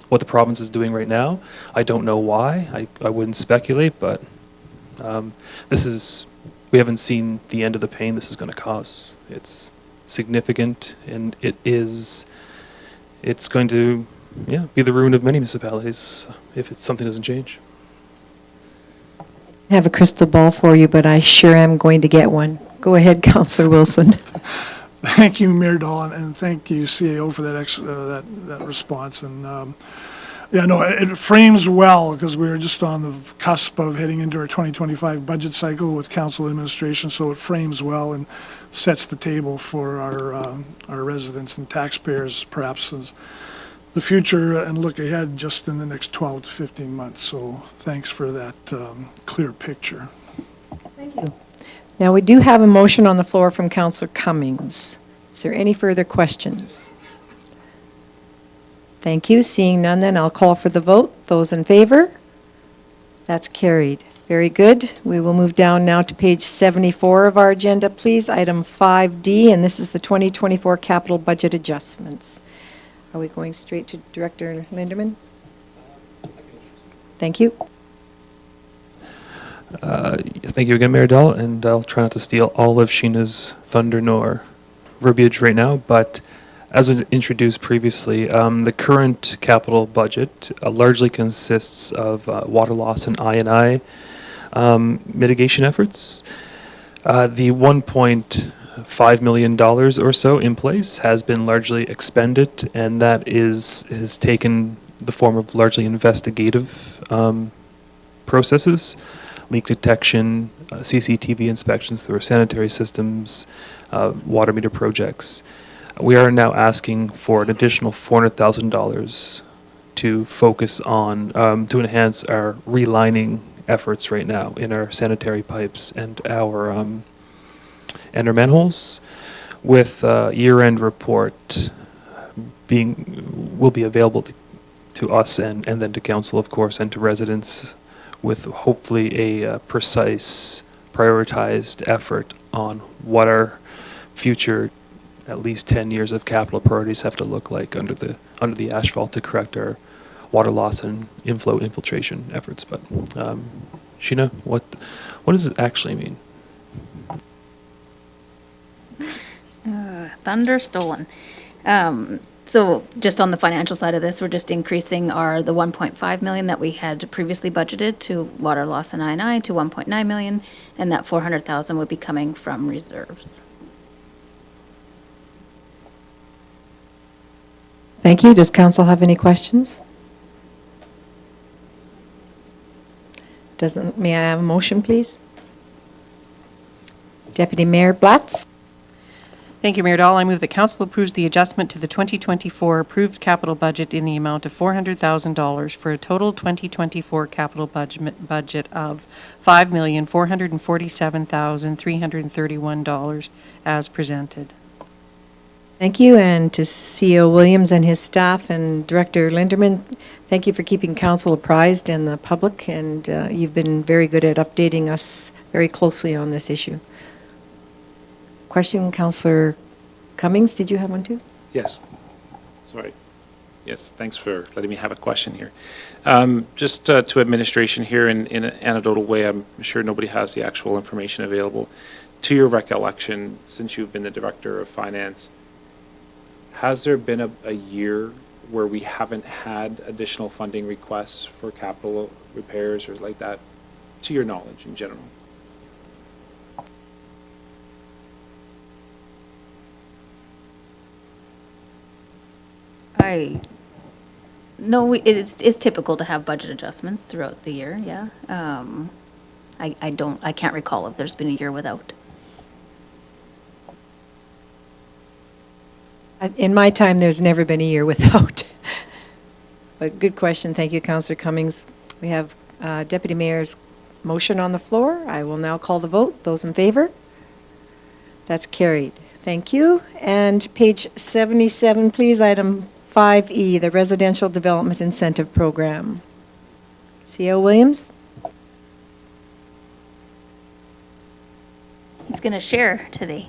What the province is doing right now, I don't know why. I wouldn't speculate, but we haven't seen the end of the pain this is going to cause. It's significant, and it's going to be the ruin of many municipalities if something doesn't change. I have a crystal ball for you, but I sure am going to get one. Go ahead, Counselor Wilson. Thank you, Mayor Dahl, and thank you, CAO, for that response. And yeah, no, it frames well, because we're just on the cusp of heading into our 2025 budget cycle with council administration, so it frames well and sets the table for our residents and taxpayers, perhaps as the future and look ahead just in the next 12 to 15 months. So thanks for that clear picture. Thank you. Now, we do have a motion on the floor from Counselor Cummings. Is there any further questions? Thank you. Seeing none, then I'll call for the vote. Those in favor? That's carried. Very good. We will move down now to page 74 of our agenda, please. Item 5D, and this is the 2024 capital budget adjustments. Are we going straight to Director Linderman? Thank you. Thank you again, Mayor Dahl, and I'll try not to steal all of Sheena's thunder nor verbiage right now, but as was introduced previously, the current capital budget largely consists of water loss and I&I mitigation efforts. The $1.5 million or so in place has been largely expended, and that has taken the form of largely investigative processes, leak detection, CCTV inspections through our sanitary systems, water meter projects. We are now asking for an additional $400,000 to focus on, to enhance our relining efforts right now in our sanitary pipes and our manholes, with year-end report will be available to us and then to council, of course, and to residents, with hopefully a precise, prioritized effort on what our future at least 10 years of capital priorities have to look like under the asphalt to correct our water loss and infiltration efforts. But Sheena, what does it actually mean? Thunder stolen. So just on the financial side of this, we're just increasing the 1.5 million that we had previously budgeted to water loss and I&I to 1.9 million, and that 400,000 would be coming from reserves. Thank you. Does council have any questions? May I have a motion, please? Deputy Mayor Blatz? Thank you, Mayor Dahl. I move that council approves the adjustment to the 2024 approved capital budget in the amount of $400,000 for a total 2024 capital budget of $5,447,331 as presented. Thank you, and to CEO Williams and his staff and Director Linderman, thank you for keeping council apprised and the public, and you've been very good at updating us very closely on this issue. Question, Councillor Cummings, did you have one too? Yes. Sorry. Yes, thanks for letting me have a question here. Just to administration here in an anecdotal way, I'm sure nobody has the actual information available. To your recollection, since you've been the Director of Finance, has there been a year where we haven't had additional funding requests for capital repairs or like that, to your knowledge in general? No, it's typical to have budget adjustments throughout the year, yeah. I can't recall if there's been a year without. In my time, there's never been a year without. But good question. Thank you, Councillor Cummings. We have Deputy Mayor's motion on the floor. I will now call the vote. Those in favor? That's carried. Thank you. And page 77, please, item 5E, the Residential Development Incentive Program. CEO Williams? He's going to share today.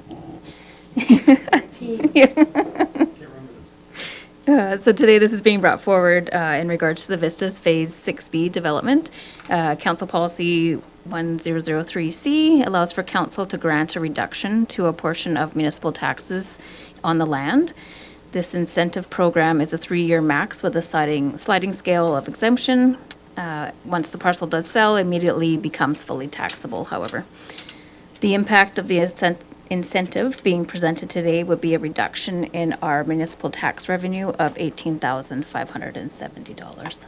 So today this is being brought forward in regards to the Vistas Phase 6B development. Council Policy 1003C allows for council to grant a reduction to a portion of municipal taxes on the land. This incentive program is a 3-year max with a sliding scale of exemption. once the parcel does sell, immediately becomes fully taxable, however. The impact of the incentive being presented today would be a reduction in our municipal tax revenue of $18,570.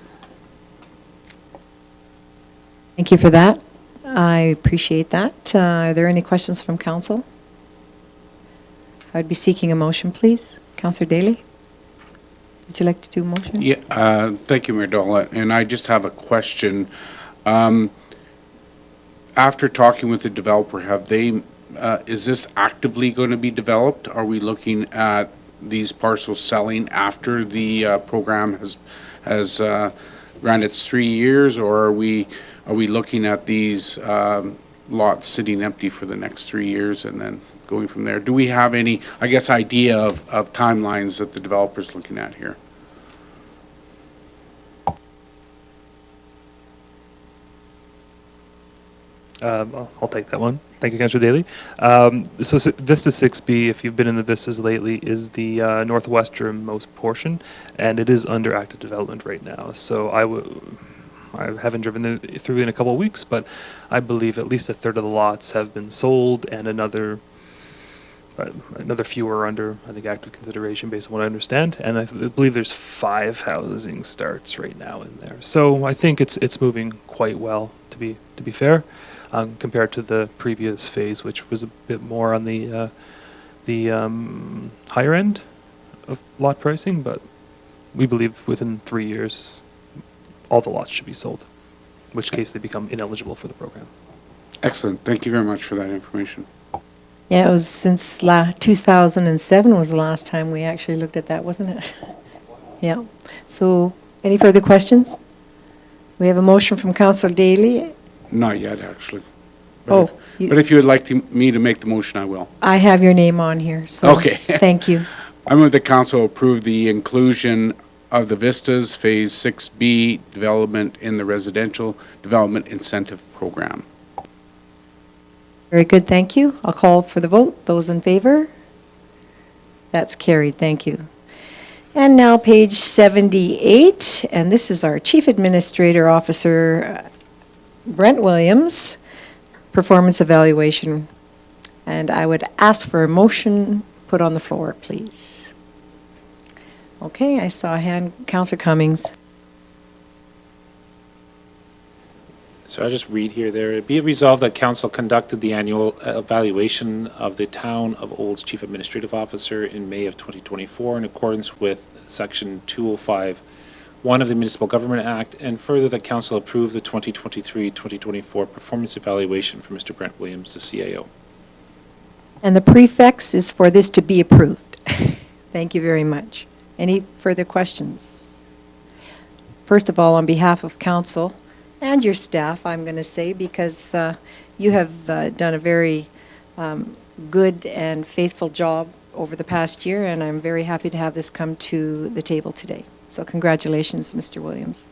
Thank you for that. I appreciate that. Are there any questions from council? I would be seeking a motion, please. Councillor Daly? Would you like to do a motion? Yeah, thank you, Mayor Dahl. And I just have a question. After talking with the developer, have they, is this actively going to be developed? Are we looking at these parcels selling after the program has ran its 3 years, or are we looking at these lots sitting empty for the next 3 years and then going from there? Do we have any, I guess, idea of timelines that the developer's looking at here? I'll take that one. Thank you, Councillor Daly. Vista 6B, if you've been in the Vistas lately, is the northwesternmost portion, and it is under active development right now. So I haven't driven through in a couple of weeks, but I believe at least a third of the lots have been sold, and another few are under, I think, active consideration based on what I understand. And I believe there's 5 housing starts right now in there. So I think it's moving quite well, to be fair, compared to the previous phase, which was a bit more on the higher end of lot pricing. But we believe within 3 years, all the lots should be sold, in which case they become ineligible for the program. Excellent. Thank you very much for that information. Yeah, it was since 2007 was the last time we actually looked at that, wasn't it? Yeah. So, any further questions? We have a motion from Councillor Daly. Not yet, actually. Oh, But if you would like me to make the motion, I will. I have your name on here, so. Okay. Thank you. I move the council approve the inclusion of the Vistas Phase 6B development in the Residential Development Incentive Program. Very good, thank you. I'll call for the vote. Those in favor? That's carried, thank you. And now page 78, and this is our Chief Administrator Officer, Brent Williams, performance evaluation. And I would ask for a motion put on the floor, please. Okay, I saw a hand, Councillor Cummings. So I just read here there. Be it resolved that council conducted the annual evaluation of the Town of Old's Chief Administrative Officer in May of 2024 in accordance with Section 205(1) of the Municipal Government Act, and further that council approve the 2023-2024 performance evaluation for Mr. Brent Williams, the CAO. And the prefix is for this to be approved. Thank you very much. Any further questions? First of all, on behalf of council and your staff, I'm going to say, because you have done a very good and faithful job over the past year, and I'm very happy to have this come to the table today. So congratulations, Mr. Williams.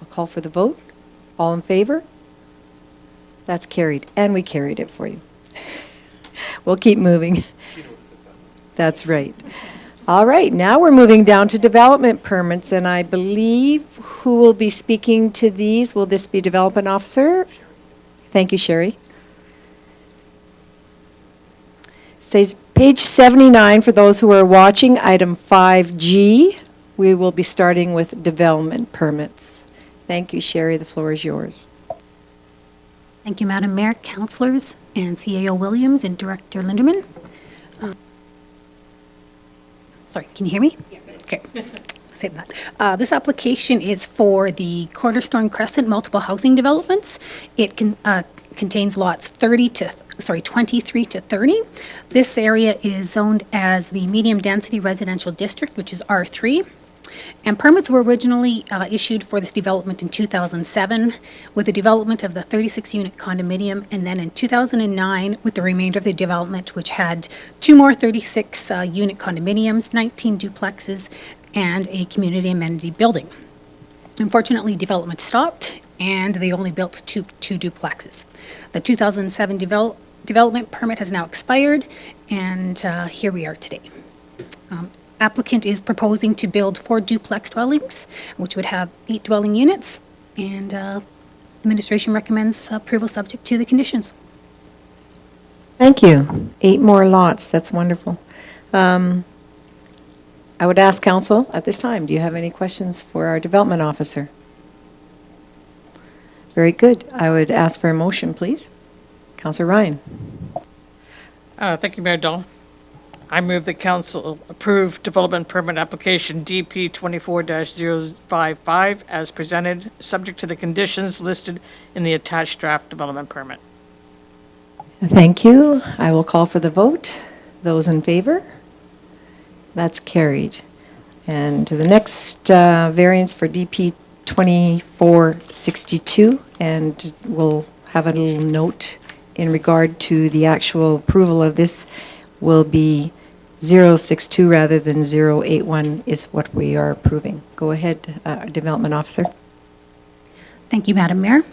I'll call for the vote. All in favor? That's carried, and we carried it for you. We'll keep moving. That's right. All right, now we're moving down to development permits, and I believe who will be speaking to these? Will this be development officer? Thank you, Sherry. Says page 79 for those who are watching, item 5G. We will be starting with development permits. Thank you, Sherry. The floor is yours. Thank you, Madam Mayor, councillors, and CAO Williams and Director Linderman. Sorry, can you hear me? Okay. Say that. This application is for the Cornerstone Crescent Multiple Housing Developments. It contains lots 23 to 30. This area is zoned as the Medium Density Residential District, which is R3. And permits were originally issued for this development in 2007 with the development of the 36-unit condominium, and then in 2009 with the remainder of the development, which had 2 more 36-unit condominiums, 19 duplexes, and a community amenity building. Unfortunately, development stopped, and they only built two duplexes. The 2007 development permit has now expired, and here we are today. applicant is proposing to build 4 duplex dwellings, which would have 8 dwelling units, and administration recommends approval subject to the conditions. Thank you. 8 more lots, that's wonderful. I would ask council at this time, do you have any questions for our development officer? Very good. I would ask for a motion, please. Councillor Ryan. Thank you, Mayor Dahl. I move that council approve development permit application DP 24-055 as presented, subject to the conditions listed in the attached draft development permit. Thank you. I will call for the vote. Those in favor? That's carried. And to the next variance for DP 2462, and we'll have a little note in regard to the actual approval of this will be 062 rather than 081 is what we are approving. Go ahead, Development Officer. Thank you, Madam Mayor.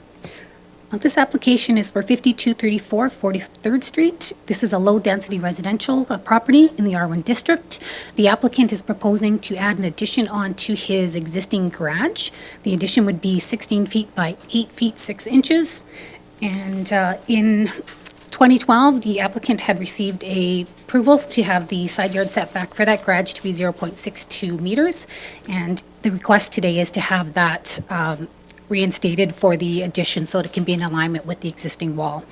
This application is for 5234 43rd Street. This is a low-density residential property in the R1 district. The applicant is proposing to add an addition onto his existing garage. The addition would be 16 feet by 8 feet 6 inches. And in 2012, the applicant had received a approval to have the side yard setback for that garage to be 0.62 meters. And the request today is to have that reinstated for the addition so it can be in alignment with the existing wall.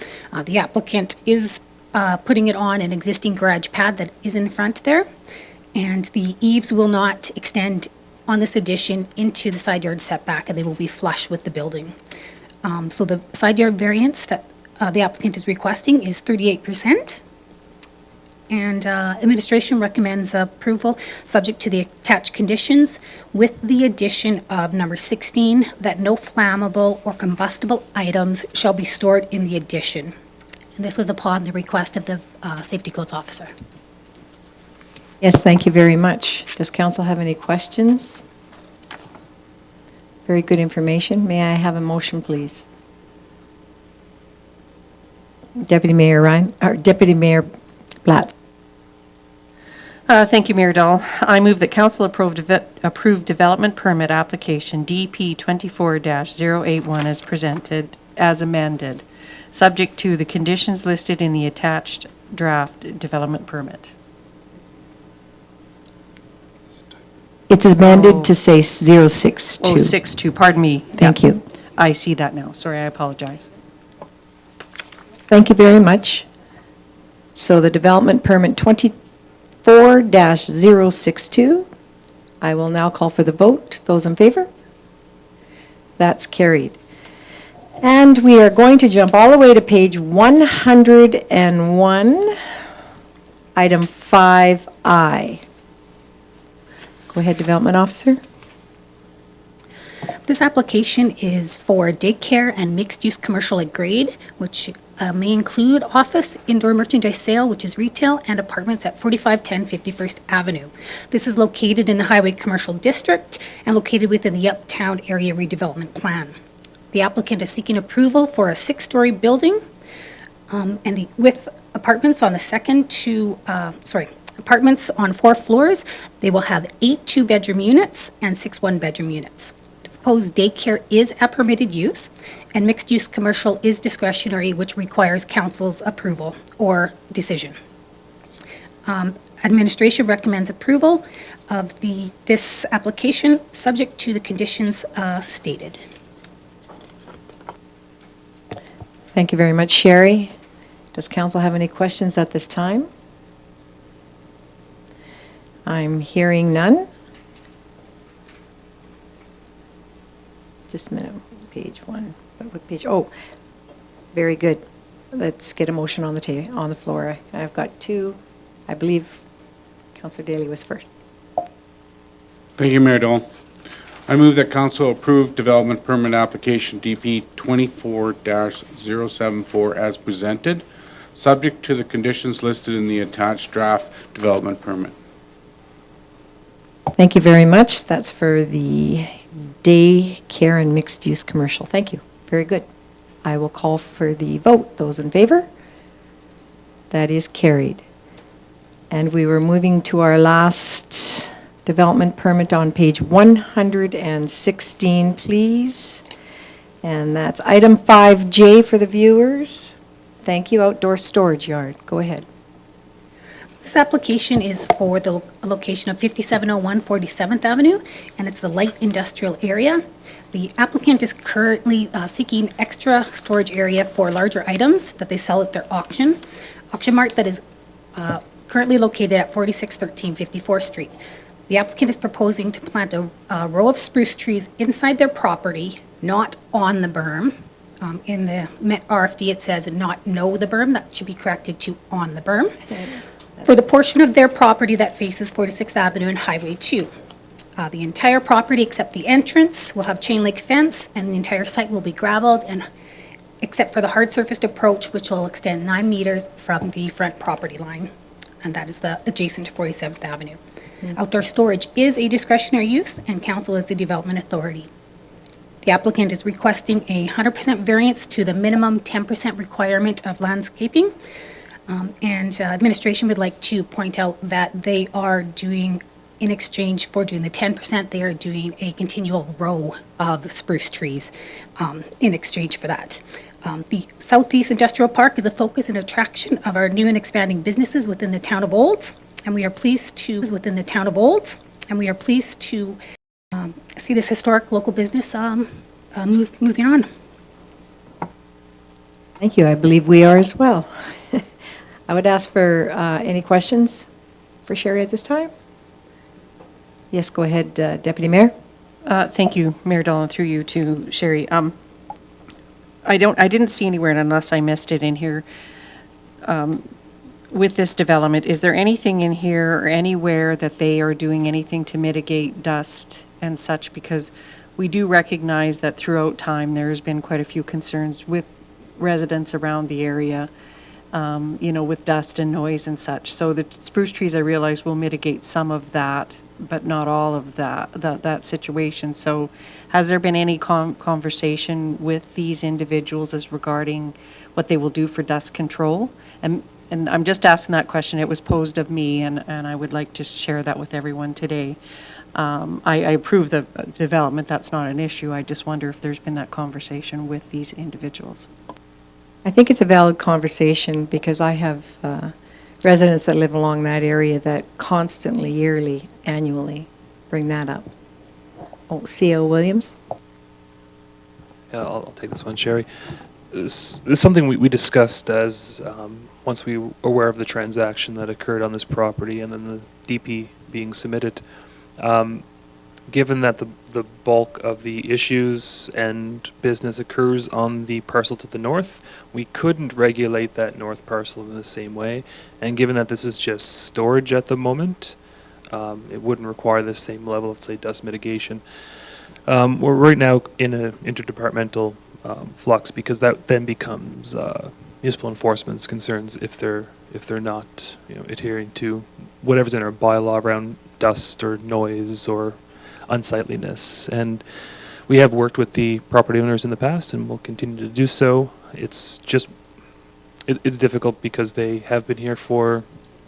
The applicant is putting it on an existing garage pad that is in front there, and the eaves will not extend on this addition into the side yard setback, and they will be flush with the building. So the side yard variance that the applicant is requesting is 38%. And administration recommends approval, subject to the attached conditions, with the addition of number 16, that no flammable or combustible items shall be stored in the addition. And this was upon the request of the Safety Codes Officer. Yes, thank you very much. Does council have any questions? Very good information. May I have a motion, please? Deputy Mayor Ryan, or Deputy Mayor Blatz. Thank you, Mayor Dahl. I move that council approve development permit application DP 24-081 as presented, as amended, subject to the conditions listed in the attached draft development permit. It's amended to say 062. 062, pardon me. Thank you. I see that now. Sorry, I apologize. Thank you very much. So the development permit 24-062, I will now call for the vote. Those in favor? That's carried. And we are going to jump all the way to page 101, item 5I. Go ahead, Development Officer. This application is for daycare and mixed-use commercial at grade, which may include office, indoor merchandise sale, which is retail, and apartments at 4510 51st Avenue. This is located in the Highway Commercial District and located within the Uptown Area Redevelopment Plan. The applicant is seeking approval for a 6-story building with apartments on the apartments on 4 floors. They will have 8 2-bedroom units and 6 1-bedroom units. Proposed daycare is a permitted use, and mixed-use commercial is discretionary, which requires council's approval or decision. Administration recommends approval of this application, subject to the conditions stated. Thank you very much, Sherry. Does council have any questions at this time? I'm hearing none. Just a minute, page 1. What page? Oh, very good. Let's get a motion on the floor. I've got 2. I believe Councillor Daly was first. Thank you, Mayor Dahl. I move that council approve development permit application DP 24-074 as presented, subject to the conditions listed in the attached draft development permit. Thank you very much. That's for the day care and mixed-use commercial. Thank you. Very good. I will call for the vote. Those in favor? That is carried. And we were moving to our last development permit on page 116, please. And that's item 5J for the viewers. Thank you, outdoor storage yard. Go ahead. This application is for the location of 5701 47th Avenue, and it's the light industrial area. The applicant is currently seeking extra storage area for larger items that they sell at their auction mart that is currently located at 4613 54th Street. The applicant is proposing to plant a row of spruce trees inside their property, not on the berm. In the RFD, it says not no the berm. That should be corrected to on the berm. For the portion of their property that faces 46th Avenue and Highway 2. The entire property except the entrance will have chain link fence, and the entire site will be gravelled, and except for the hard surfaced approach, which will extend 9 meters from the front property line, and that is the adjacent to 47th Avenue. Outdoor storage is a discretionary use, and council is the development authority. The applicant is requesting a 100% variance to the minimum 10% requirement of landscaping. And administration would like to point out that they are doing, in exchange for doing the 10%, they are doing a continual row of spruce trees in exchange for that. The Southeast Industrial Park is a focus and attraction of our new and expanding businesses within the town of Olds, and we are pleased to see this historic local business moving on. Thank you. I believe we are as well. I would ask for any questions for Sherry at this time. Yes, go ahead, Deputy Mayor. Thank you, Mayor Dolan, through you to Sherry. I didn't see anywhere, and unless I missed it in here, with this development, is there anything in here or anywhere that they are doing anything to mitigate dust and such? Because we do recognize that throughout time, there's been quite a few concerns with residents around the area, with dust and noise and such. So the spruce trees, I realize, will mitigate some of that, but not all of that situation. So has there been any conversation with these individuals as regarding what they will do for dust control? And I'm just asking that question. It was posed of me, and I would like to share that with everyone today. I approve the development. That's not an issue. I just wonder if there's been that conversation with these individuals. I think it's a valid conversation because I have residents that live along that area that constantly, yearly, annually bring that up. Oh, C.O. Williams? Yeah, I'll take this one, Sherry. This is something we discussed as once we were aware of the transaction that occurred on this property and then the DP being submitted. Given that the bulk of the issues and business occurs on the parcel to the north, we couldn't regulate that north parcel in the same way. And given that this is just storage at the moment, it wouldn't require the same level of, say, dust mitigation. We're right now in an interdepartmental flux because that then becomes municipal enforcement's concerns if they're not adhering to whatever's in our bylaw around dust or noise or unsightliness. And we have worked with the property owners in the past and will continue to do so. It's just it's difficult because they have been here for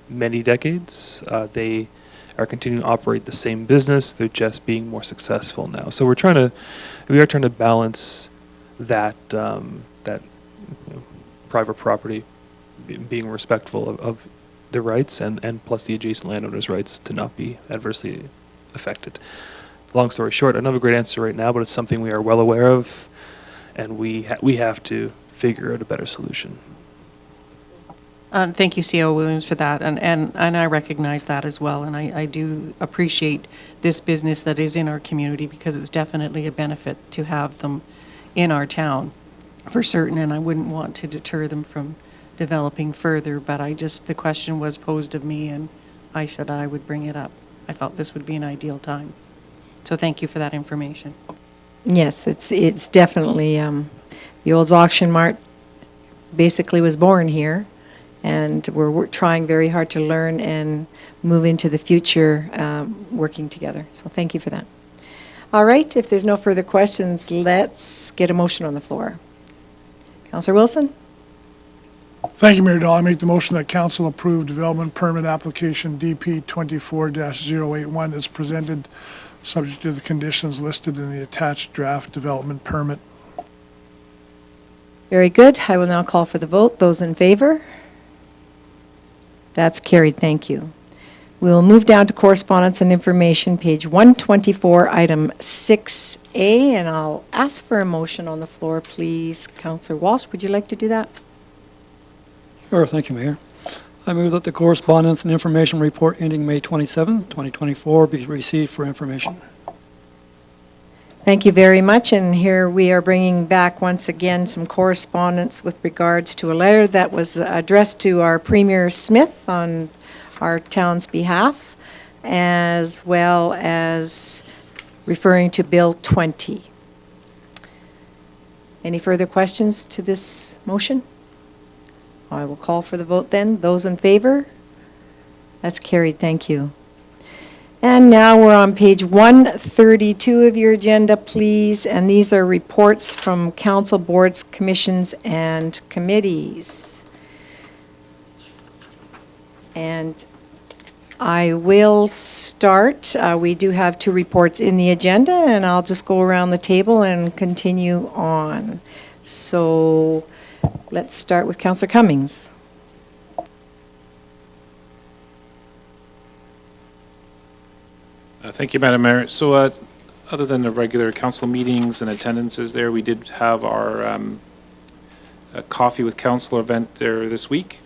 many decades. They are continuing to operate the same business. They're just being more successful now. So we are trying to balance that private property being respectful of their rights and plus the adjacent landowners' rights to not be adversely affected. Long story short, I don't have a great answer right now, but it's something we are well aware of, and we have to figure out a better solution. Thank you, C.O. Williams, for that, and I recognize that as well, and I do appreciate this business that is in our community because it's definitely a benefit to have them in our town, for certain, and I wouldn't want to deter them from developing further, but the question was posed of me, and I said I would bring it up. I felt this would be an ideal time. So thank you for that information. Yes, it's definitely, the Olds Auction Mart basically was born here, and we're trying very hard to learn and move into the future working together. So thank you for that. All right, if there's no further questions, let's get a motion on the floor. Councillor Wilson? Thank you, Mayor Dahl. I make the motion that council approve development permit application DP 24-081 as presented, subject to the conditions listed in the attached draft development permit. Very good. I will now call for the vote. Those in favor? That's carried. Thank you. We will move down to correspondence and information, page 124, item 6A, and I'll ask for a motion on the floor, please. Councillor Walsh, would you like to do that? Sure, thank you, Mayor. I move that the correspondence and information report ending May 27, 2024 be received for information. Thank you very much, and here we are bringing back once again some correspondence with regards to a letter that was addressed to our Premier Smith on our town's behalf, as well as referring to Bill 20. Any further questions to this motion? I will call for the vote then. Those in favor? That's carried. Thank you. And now we're on page 132 of your agenda, please, and these are reports from council, boards, commissions, and committees. And I will start. We do have 2 reports in the agenda, and I'll just go around the table and continue on. So let's start with Councillor Cummings. Thank you, Madam Mayor. So other than the regular council meetings and attendances there, we did have our a coffee with council event there this week.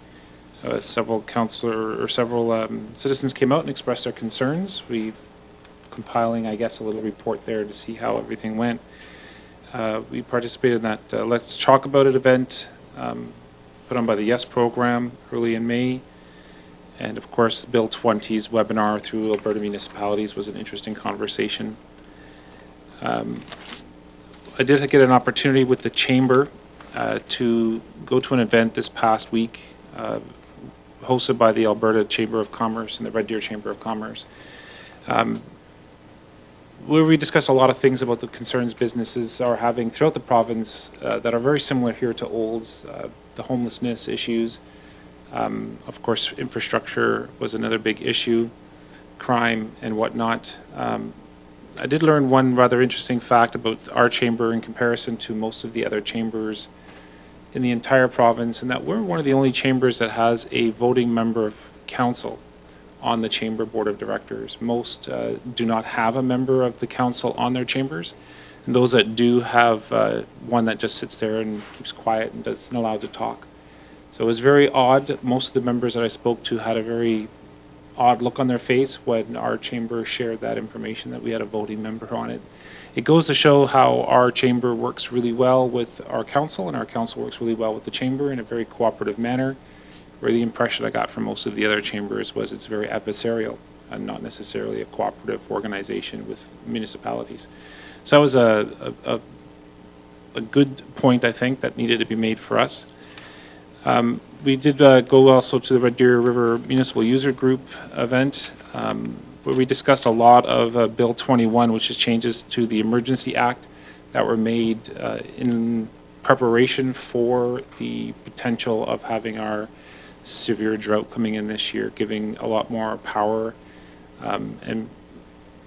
Several citizens came out and expressed their concerns. We compiling, I guess, a little report there to see how everything went. We participated in that Let's Talk About It event put on by the YES program early in May. And of course, Bill 20's webinar through Alberta municipalities was an interesting conversation. I did get an opportunity with the chamber to go to an event this past week hosted by the Alberta Chamber of Commerce and the Red Deer Chamber of Commerce, where we discussed a lot of things about the concerns businesses are having throughout the province that are very similar here to Olds, the homelessness issues. Of course, infrastructure was another big issue, crime and whatnot. I did learn one rather interesting fact about our chamber in comparison to most of the other chambers in the entire province, and that we're one of the only chambers that has a voting member of council on the chamber board of directors. Most do not have a member of the council on their chambers, and those that do have one that just sits there and keeps quiet and isn't allowed to talk. So it was very odd. Most of the members that I spoke to had a very odd look on their face when our chamber shared that information that we had a voting member on it. It goes to show how our chamber works really well with our council, and our council works really well with the chamber in a very cooperative manner, where the impression I got from most of the other chambers was it's very adversarial and not necessarily a cooperative organization with municipalities. So that was a good point, I think, that needed to be made for us. We did go also to the Red Deer River Municipal User Group event, where we discussed a lot of Bill 21, which is changes to the Emergency Act that were made in preparation for the potential of having our severe drought coming in this year, giving a lot more power and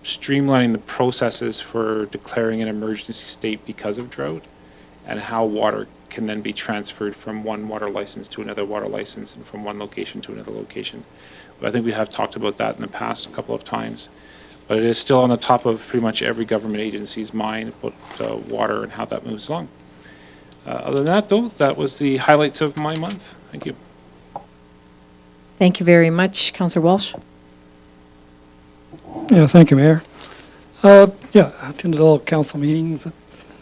streamlining the processes for declaring an emergency state because of drought, and how water can then be transferred from one water license to another water license and from one location to another location. I think we have talked about that in the past a couple of times, but it is still on the top of pretty much every government agency's mind about water and how that moves along. Other than that, though, that was the highlights of my month. Thank you. Thank you very much. Councillor Walsh? Yeah, thank you, Mayor. Yeah, I attended all council meetings that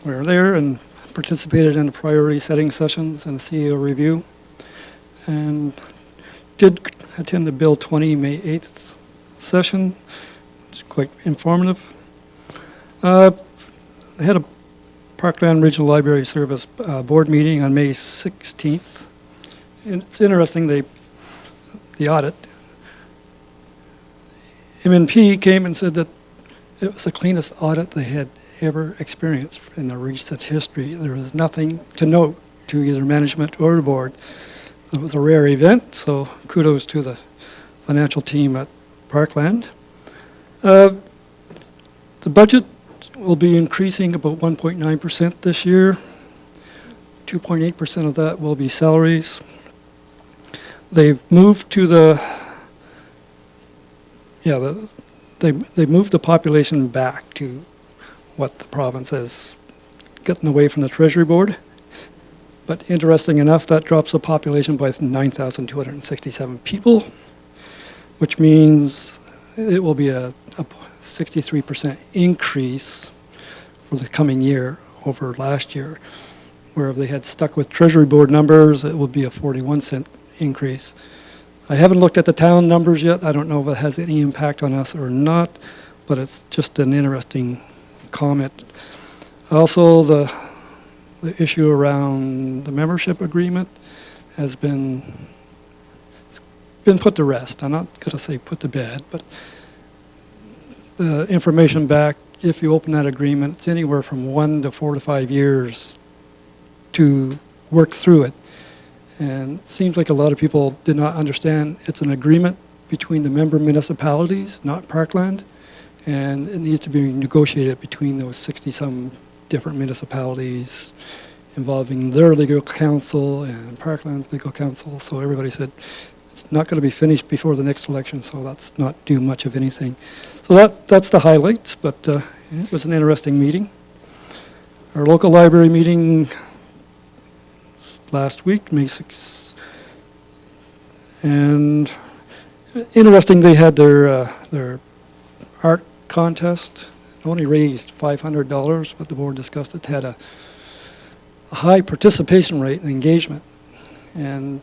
were there and participated in the priority setting sessions and the CEO review, and did attend the Bill 20 May 8th session. It's quite informative. I had a Parkland Regional Library Service board meeting on May 16th. And it's interesting, the audit, MNP came and said that it was the cleanest audit they had ever experienced in their recent history. There was nothing to note to either management or the board It was a rare event, so kudos to the financial team at Parkland. The budget will be increasing about 1.9% this year. 2.8% of that will be salaries. They've moved to they moved the population back to what the province has gotten away from the Treasury Board. But interesting enough, that drops the population by 9,267 people, which means it will be a 63% increase for the coming year over last year. Where if they had stuck with Treasury Board numbers, it would be a 41-cent increase. I haven't looked at the town numbers yet. I don't know if it has any impact on us or not, but it's just an interesting comment. Also, the issue around the membership agreement has been put to rest. I'm not going to say put to bed, but the information back, if you open that agreement, it's anywhere from 1 to 4 to 5 years to work through it. And it seems like a lot of people did not understand it's an agreement between the member municipalities, not Parkland, and it needs to be negotiated between those 60-some different municipalities involving their legal counsel and Parkland's legal counsel. So everybody said it's not going to be finished before the next election, so let's not do much of anything. So that's the highlights, but it was an interesting meeting. Our local library meeting last week, May 6th, and interesting, they had their art contest. It only raised $500, but the board discussed it had a high participation rate and engagement. And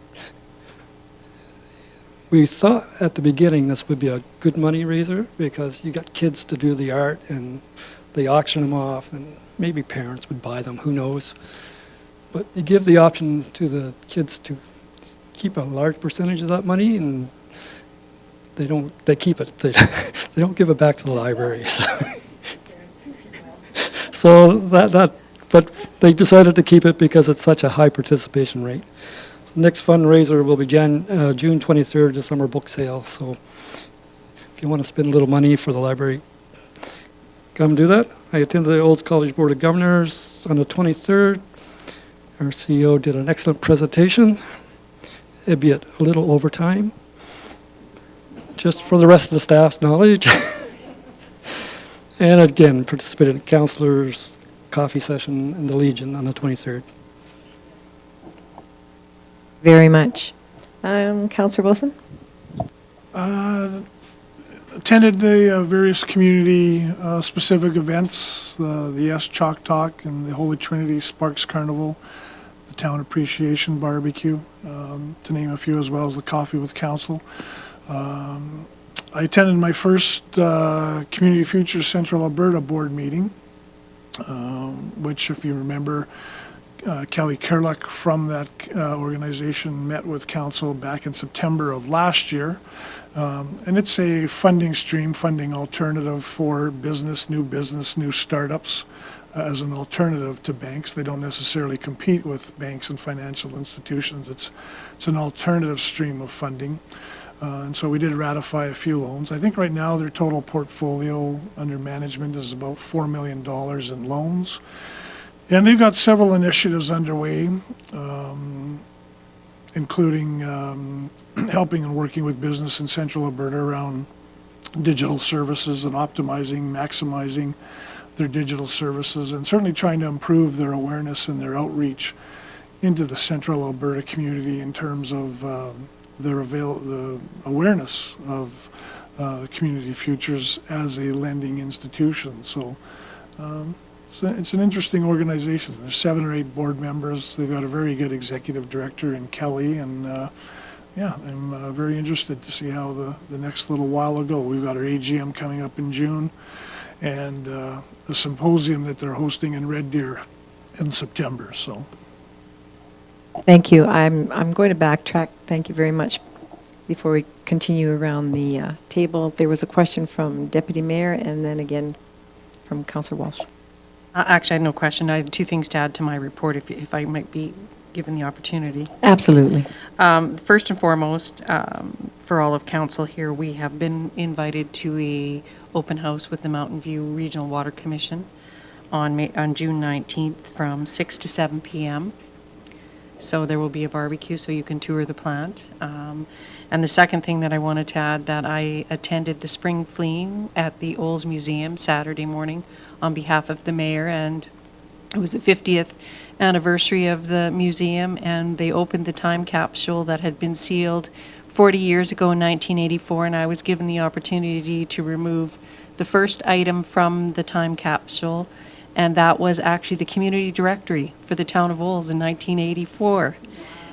we thought at the beginning this would be a good money raiser because you got kids to do the art and they auction them off and maybe parents would buy them, who knows. But you give the option to the kids to keep a large percentage of that money and they keep it. They don't give it back to the library. So but they decided to keep it because it's such a high participation rate. The next fundraiser will be June 23rd, the summer book sale. So if you want to spend a little money for the library, come do that. I attended the Olds College Board of Governors on the 23rd. Our CEO did an excellent presentation. It'd be at a little overtime, just for the rest of the staff's knowledge. And again, participated in counselors' coffee session in the Legion on the 23rd. Very much. Councillor Wilson? Attended the various community-specific events, the Yes Chalk Talk and the Holy Trinity Sparks Carnival, the Town Appreciation Barbecue, to name a few, as well as the Coffee with Council. I attended my first Community Futures Central Alberta board meeting, which, if you remember, Kelly Kerluck from that organization met with council back in September of last year. And it's a funding alternative for new startups as an alternative to banks. They don't necessarily compete with banks and financial institutions. It's an alternative stream of funding. And so we did ratify a few loans. I think right now their total portfolio under management is about $4 million in loans. And they've got several initiatives underway, including helping and working with business in Central Alberta around digital services and maximizing their digital services, and certainly trying to improve their awareness and their outreach into the Central Alberta community in terms of the awareness of Community Futures as a lending institution. So it's an interesting organization. There's 7 or 8 board members. They've got a very good executive director in Kelly, and I'm very interested to see how the next little while will go. We've got our AGM coming up in June, and the symposium that they're hosting in Red Deer in September. So. Thank you. I'm going to backtrack. Thank you very much. Before we continue around the table, there was a question from Deputy Mayor and then again from Councillor Walsh. Actually, I had no question. I had 2 things to add to my report, if I might be given the opportunity. Absolutely. First and foremost, for all of council here, we have been invited to a open house with the Mountain View Regional Water Commission on June 19th from 6 to 7 p.m. So there will be a barbecue, so you can tour the plant. And the second thing that I wanted to add, that I attended the spring fleeing at the Olds Museum Saturday morning on behalf of the mayor, and it was the 50th anniversary of the museum, and they opened the time capsule that had been sealed 40 years ago in 1984, and I was given the opportunity to remove the first item from the time capsule, and that was actually the community directory for the town of Olds in 1984.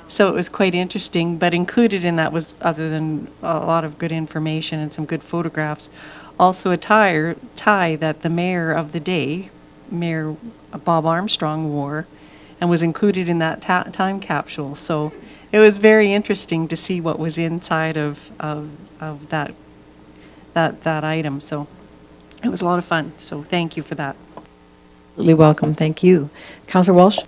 So it was quite interesting, but included in that was, other than a lot of good information and some good photographs, also a tie that the mayor of the day, Mayor Bob Armstrong, wore, and was included in that time capsule. So it was very interesting to see what was inside of that item. So it was a lot of fun. So thank you for that. Absolutely welcome. Thank you. Councillor Walsh?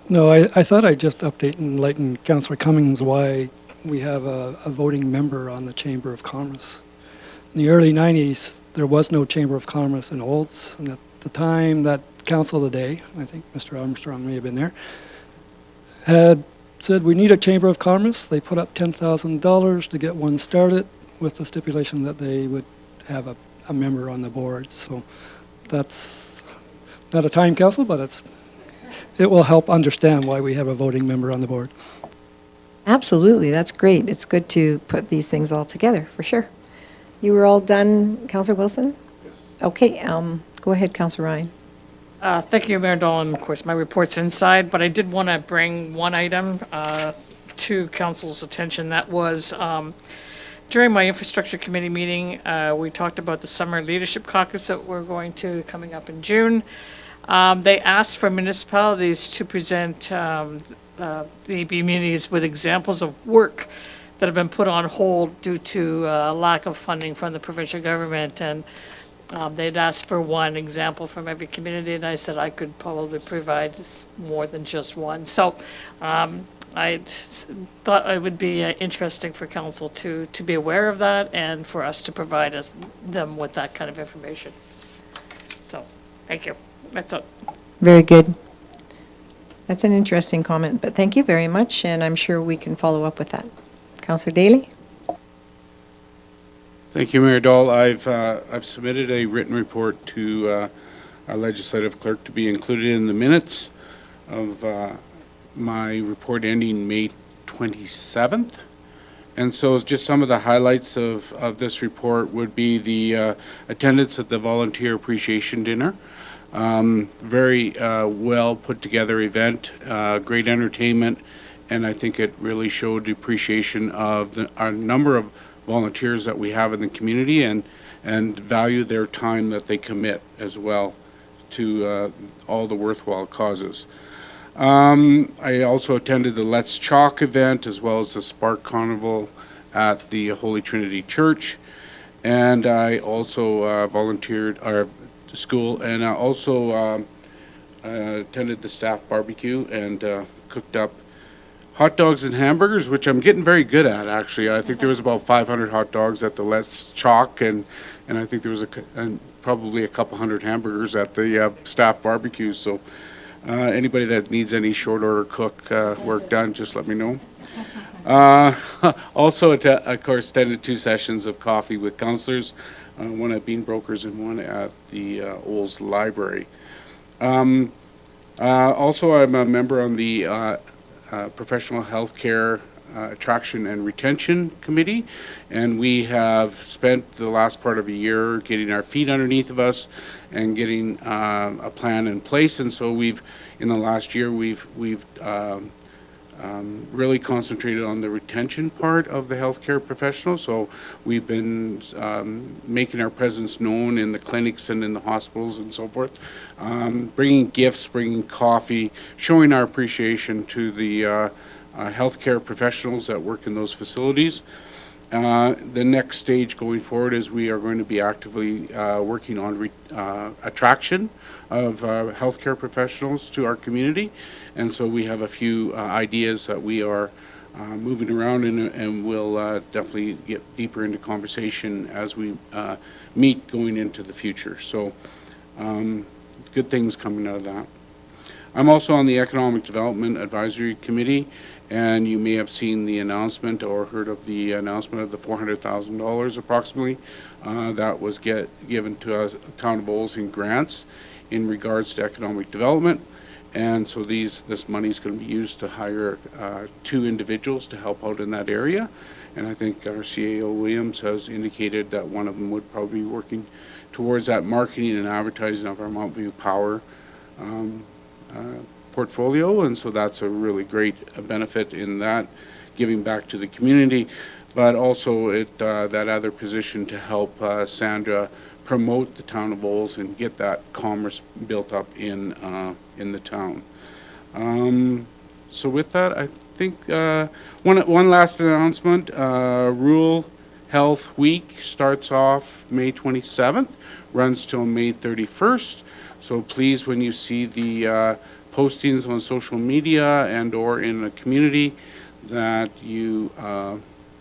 No, I thought I'd just update and enlighten Councillor Cummings why we have a voting member on the Chamber of Commerce. In the early 90s, there was no Chamber of Commerce in Olds, and at the time that council of the day, I think Mr. Armstrong may have been there, had said we need a Chamber of Commerce. They put up $10,000 to get one started with the stipulation that they would have a member on the board. So that's not a time capsule, but it will help understand why we have a voting member on the board. Absolutely. That's great. It's good to put these things all together, for sure. You were all done, Councillor Wilson? Yes. Okay, go ahead, Councillor Ryan. Thank you, Mayor Dolan. Of course, my report's inside, but I did want to bring one item to council's attention. That was during my infrastructure committee meeting, we talked about the summer leadership caucus that we're going to coming up in June. They asked for municipalities to present the communities with examples of work that have been put on hold due to lack of funding from the provincial government. And they'd asked for one example from every community, and I said I could probably provide more than just one. So I thought it would be interesting for council to be aware of that and for us to provide them with that kind of information. So, thank you. That's it. Very good. That's an interesting comment, but thank you very much, and I'm sure we can follow up with that. Councillor Daly? Thank you, Mayor Dahl. I've submitted a written report to our legislative clerk to be included in the minutes of my report ending May 27th. And so just some of the highlights of this report would be the attendance at the Volunteer Appreciation Dinner. Very well put together event, great entertainment, and I think it really showed appreciation of our number of volunteers that we have in the community and value their time that they commit as well to all the worthwhile causes. I also attended the Let's Chalk event as well as the Spark Carnival at the Holy Trinity Church, and I also volunteered our school, and I also attended the staff barbecue and cooked up hot dogs and hamburgers, which I'm getting very good at, actually. I think there was about 500 hot dogs at the Let's Chalk, and I think there was probably a couple hundred hamburgers at the staff barbecue. So anybody that needs any short order cook work done, just let me know. Also, of course, attended 2 sessions of coffee with councillors, one at Bean Brokers and one at the Olds Library. Also, I'm a member on the Professional Healthcare Attraction and Retention Committee, and we have spent the last part of a year getting our feet underneath of us and getting a plan in place. And so in the last year, we've really concentrated on the retention part of the healthcare professionals. So we've been making our presence known in the clinics and in the hospitals and so forth, bringing gifts, bringing coffee, showing our appreciation to the healthcare professionals that work in those facilities. The next stage going forward is we are going to be actively working on attraction of healthcare professionals to our community. And so we have a few ideas that we are moving around and we'll definitely get deeper into conversation as we meet going into the future. So good things coming out of that. I'm also on the Economic Development Advisory Committee, and you may have seen the announcement or heard of the announcement of the $400,000 approximately that was given to us, Town of Bowles, in grants in regards to economic development. And so this money is going to be used to hire 2 individuals to help out in that area. And I think our CAO Williams has indicated that one of them would probably be working towards that marketing and advertising of our Mount View Power portfolio. And so that's a really great benefit in that, giving back to the community, but also that other position to help Sandra promote the Town of Bowles and get that commerce built up in the town. So with that, I think one last announcement. Rural Health Week starts off May 27th, runs till May 31st. So please, when you see the postings on social media and or in the community, that you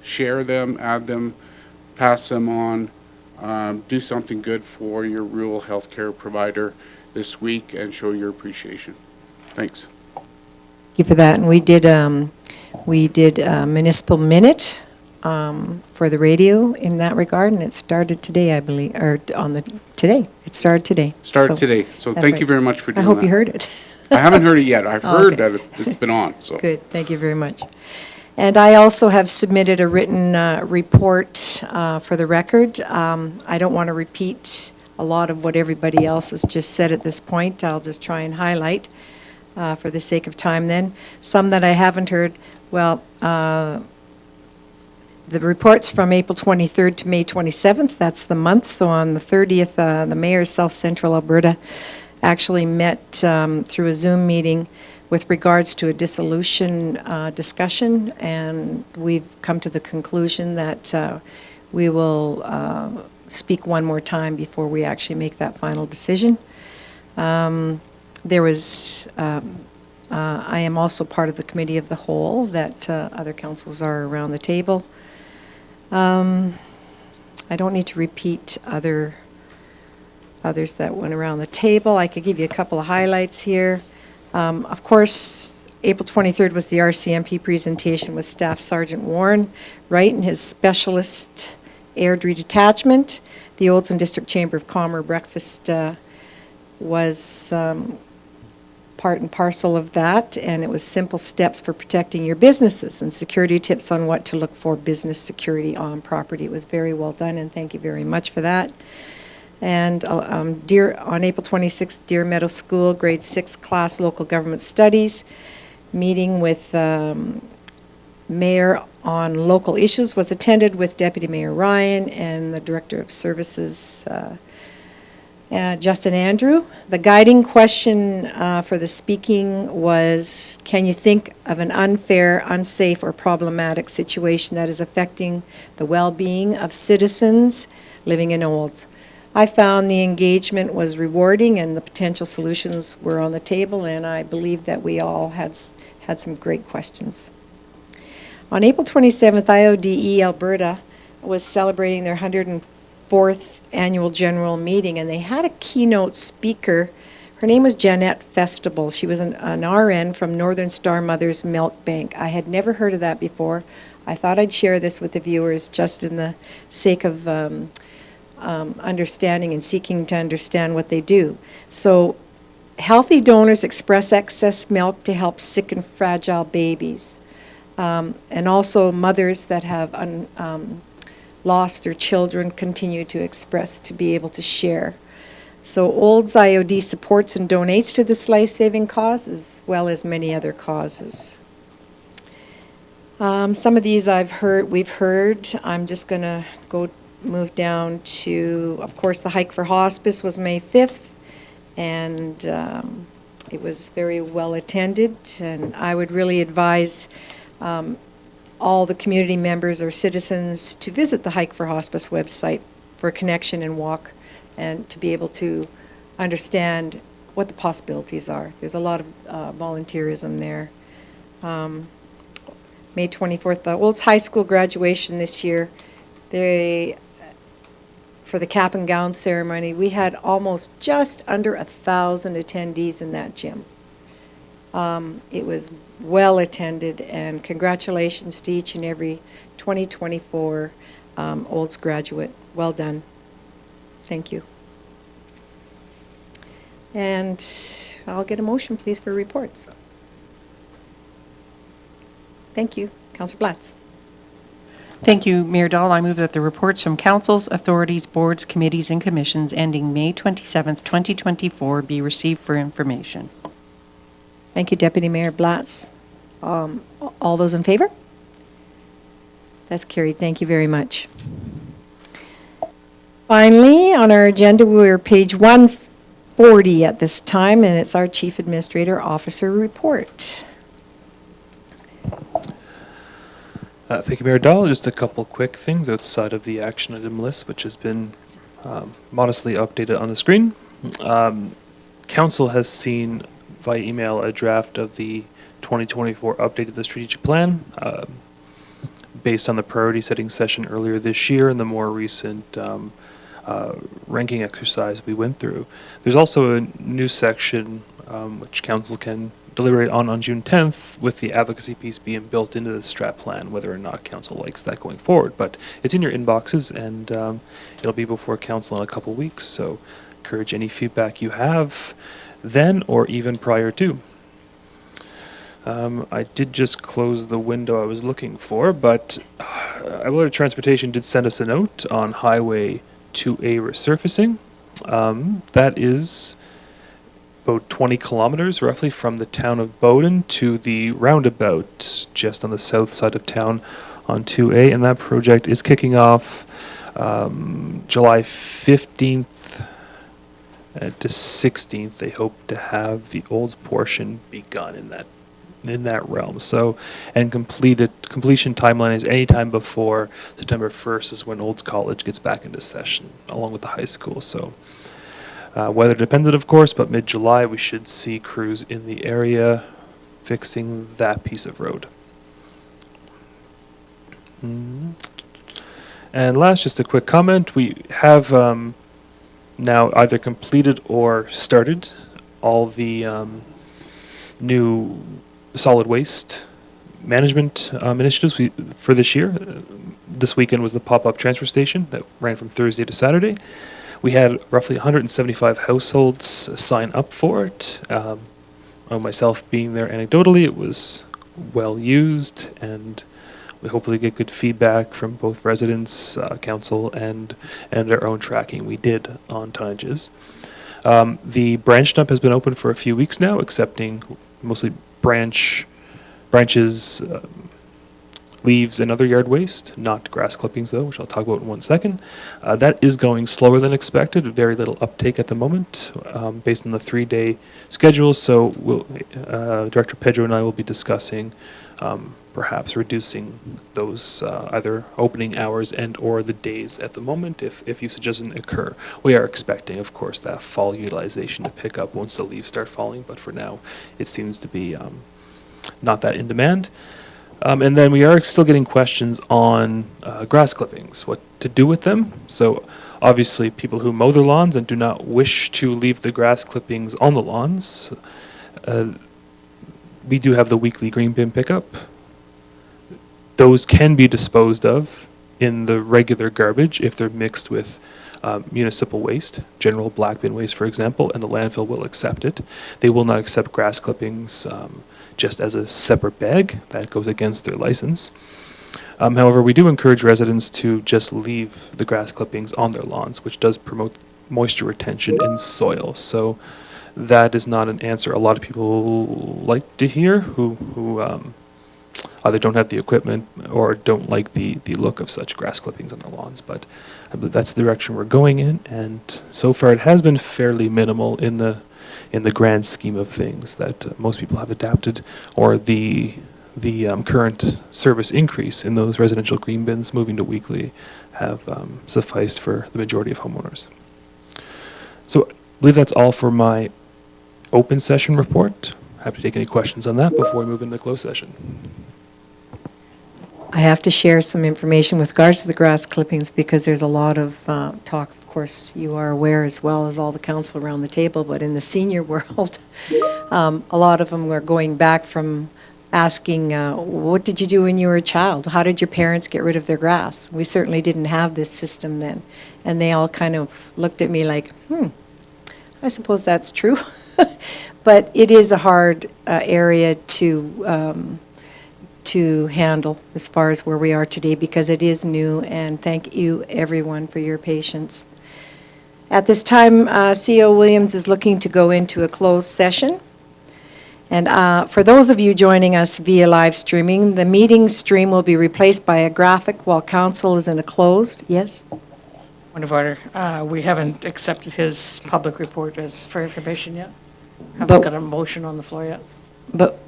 share them, add them, pass them on, do something good for your rural healthcare provider this week and show your appreciation. Thanks. Thank you for that. And we did a municipal minute for the radio in that regard, and it started today, I believe, or today. It started today. Started today. So that's thank you right. very much for I doing hope that. you heard it. I haven't heard it yet. I've Oh, heard okay. that it's been on. So Good, thank you very much. And I also have submitted a written report for the record. I don't want to repeat a lot of what everybody else has just said at this point. I'll just try and highlight for the sake of time then. Some that I haven't heard, well, the reports from April 23rd to May 27th, that's the month. So on the 30th, the Mayor of South Central Alberta actually met through a Zoom meeting with regards to a dissolution discussion, and we've come to the conclusion that we will speak one more time before we actually make that final decision. There was, I am also part of the Committee of the Whole that other councils are around the table. I don't need to repeat others that went around the table. I could give you a couple of highlights here. Of course, April 23rd was the RCMP presentation with Staff Sergeant Warren Wright and his specialist airdrie detachment. The Oldson District Chamber of Commerce breakfast was part and parcel of that, and it was simple steps for protecting your businesses and security tips on what to look for business security on property. It was very well done, and thank you very much for that. And on April 26th, Deer Meadow School, grade 6 class local government studies, meeting with Mayor on local issues was attended with Deputy Mayor Ryan and the Director of Services, Justin Andrew. The guiding question for the speaking was, can you think of an unfair, unsafe, or problematic situation that is affecting the well-being of citizens living in Olds? I found the engagement was rewarding and the potential solutions were on the table, and I believe that we all had some great questions. On April 27th, IODE Alberta was celebrating their 104th annual general meeting, and they had a keynote speaker. Her name was Jeanette Festival. She was an RN from Northern Star Mothers Milk Bank. I had never heard of that before. I thought I'd share this with the viewers just in the sake of understanding and seeking to understand what they do. So healthy donors express excess milk to help sick and fragile babies. And also mothers that have lost their children continue to express to be able to share. So Olds IOD supports and donates to this life-saving cause as well as many other causes. Some of these we've heard. I'm just going to move down to, of course, the Hike for Hospice was May 5th, and it was very well attended, and I would really advise all the community members or citizens to visit the Hike for Hospice website for a connection and walk, and to be able to understand what the possibilities are. There's a lot of volunteerism there. May 24th, well, it's high school graduation this year. For the cap and gown ceremony, we had almost just under 1,000 attendees in that gym. It was well attended, and congratulations to each and every 2024 Olds graduate. Well done. Thank you. And I'll get a motion, please, for reports. Thank you. Councillor Blatz. Thank you, Mayor Dahl. I move that the reports from councils, authorities, boards, committees, and commissions ending May 27th, 2024 be received for information. Thank you, Deputy Mayor Blatz. All those in favor? That's carried. Thank you very much. Finally, on our agenda, we're page 140 at this time, and it's our Chief Administrator Officer report. Thank you, Mayor Dahl. Just a couple quick things outside of the action item list, which has been modestly updated on the screen. Council has seen via email a draft of the 2024 update of the strategic plan based on the priority setting session earlier this year and the more recent ranking exercise we went through. There's also a new section which Council can deliberate on June 10th, with the advocacy piece being built into the strat plan, whether or not Council likes that going forward. But it's in your inboxes, and it'll be before Council in a couple weeks, so encourage any feedback you have then or even prior to. I did just close the window I was looking for, but Alberta Transportation did send us a note on Highway 2A resurfacing. That is about 20 kilometers roughly from the town of Bowden to the roundabout just on the south side of town on 2A, and that project is kicking off July 15th to 16th. They hope to have the Olds portion begun in that realm. So, and completion timeline is anytime before September 1st is when Olds College gets back into session, along with the high school. So, weather dependent, of course, but mid-July we should see crews in the area fixing that piece of road. And last, just a quick comment. We have now either completed or started all the new solid waste management initiatives for this year. This weekend was the pop-up transfer station that ran from Thursday to Saturday. We had roughly 175 households sign up for it. Myself being there anecdotally, it was well used, and we hopefully get good feedback from both residents, council, and our own tracking we did on tonnages. The branch dump has been open for a few weeks now, accepting mostly branches, leaves, and other yard waste, not grass clippings though, which I'll talk about in 1 second. That is going slower than expected, very little uptake at the moment, based on the 3-day schedule. So Director Pedro and I will be discussing perhaps reducing those either opening hours and or the days at the moment if usage doesn't occur. We are expecting, of course, that fall utilization to pick up once the leaves start falling, but for now it seems to be not that in demand. And then we are still getting questions on grass clippings, what to do with them. So obviously people who mow their lawns and do not wish to leave the grass clippings on the lawns, we do have the weekly green bin pickup. Those can be disposed of in the regular garbage if they're mixed with municipal waste, general black bin waste, for example, and the landfill will accept it. They will not accept grass clippings just as a separate bag. That goes against their license. However, we do encourage residents to just leave the grass clippings on their lawns, which does promote moisture retention in soil. So that is not an answer a lot of people like to hear who either don't have the equipment or don't like the look of such grass clippings on their lawns. But I believe that's the direction we're going in, and so far it has been fairly minimal in the grand scheme of things that most people have adapted, or the the current service increase in those residential green bins moving to weekly have sufficed for the majority of homeowners. So I believe that's all for my open session report. Happy to take any questions on that before we move into closed session. I have to share some information with regards to the grass clippings because there's a lot of talk. Of course, you are aware as well as all the council around the table, but in the senior world, a lot of them are going back from asking, what did you do when you were a child? How did your parents get rid of their grass? We certainly didn't have this system then. And they all kind of looked at me like, I suppose that's true. But it is a hard area to handle as far as where we are today because it is new, and thank you everyone for your patience. At this time, CEO Williams is looking to go into a closed session. And for those of you joining us via live streaming, the meeting stream will be replaced by a graphic while council is in a closed. Yes? Point of order. We haven't accepted his public report as for information yet. But- Haven't got a motion on the floor yet. But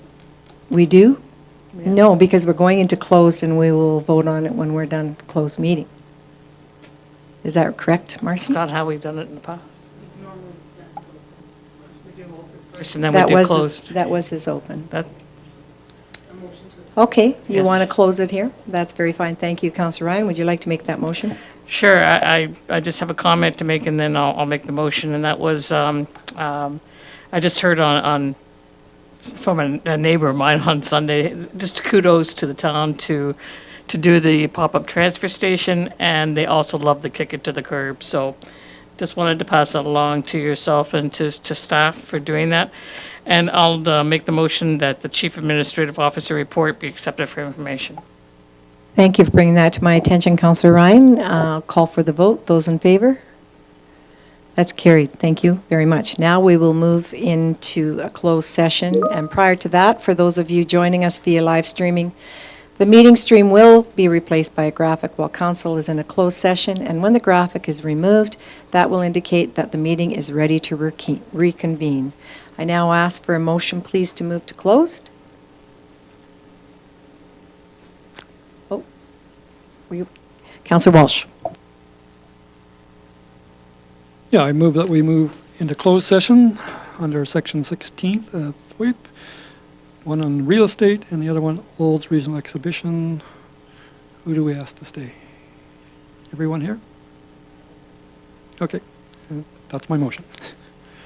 we do? No, because we're going into closed and we will vote on it when we're done the closed meeting. Is that correct, It's Marcy? not how we've done it in the past. First, and then we That do was closed. That was his open. That- Okay, you Yes. want to close it here? That's very fine. Thank you, Councillor Ryan. Would you like to make that motion? Sure, I just have a comment to make, and then I'll make the motion, and that was, I just heard from a neighbor of mine on Sunday, just kudos to the town to do the pop-up transfer station, and they also love the kick it to the curb, so just wanted to pass that along to yourself and to staff for doing that. And I'll make the motion that the Chief Administrative Officer report be accepted for information. Thank you for bringing that to my attention, Councillor Ryan. I'll call for the vote. Those in favor? That's carried. Thank you very much. Now we will move into a closed session. And prior to that, for those of you joining us via live streaming, the meeting stream will be replaced by a graphic while council is in a closed session. And when the graphic is removed, that will indicate that the meeting is ready to reconvene. I now ask for a motion, please, to move to closed. Oh, were you, Councillor Walsh? Yeah, I move that we move into closed session under Section 16 of WIP. One on real estate and the other one Olds Regional Exhibition. Who do we ask to stay? Everyone here? Okay, that's my motion.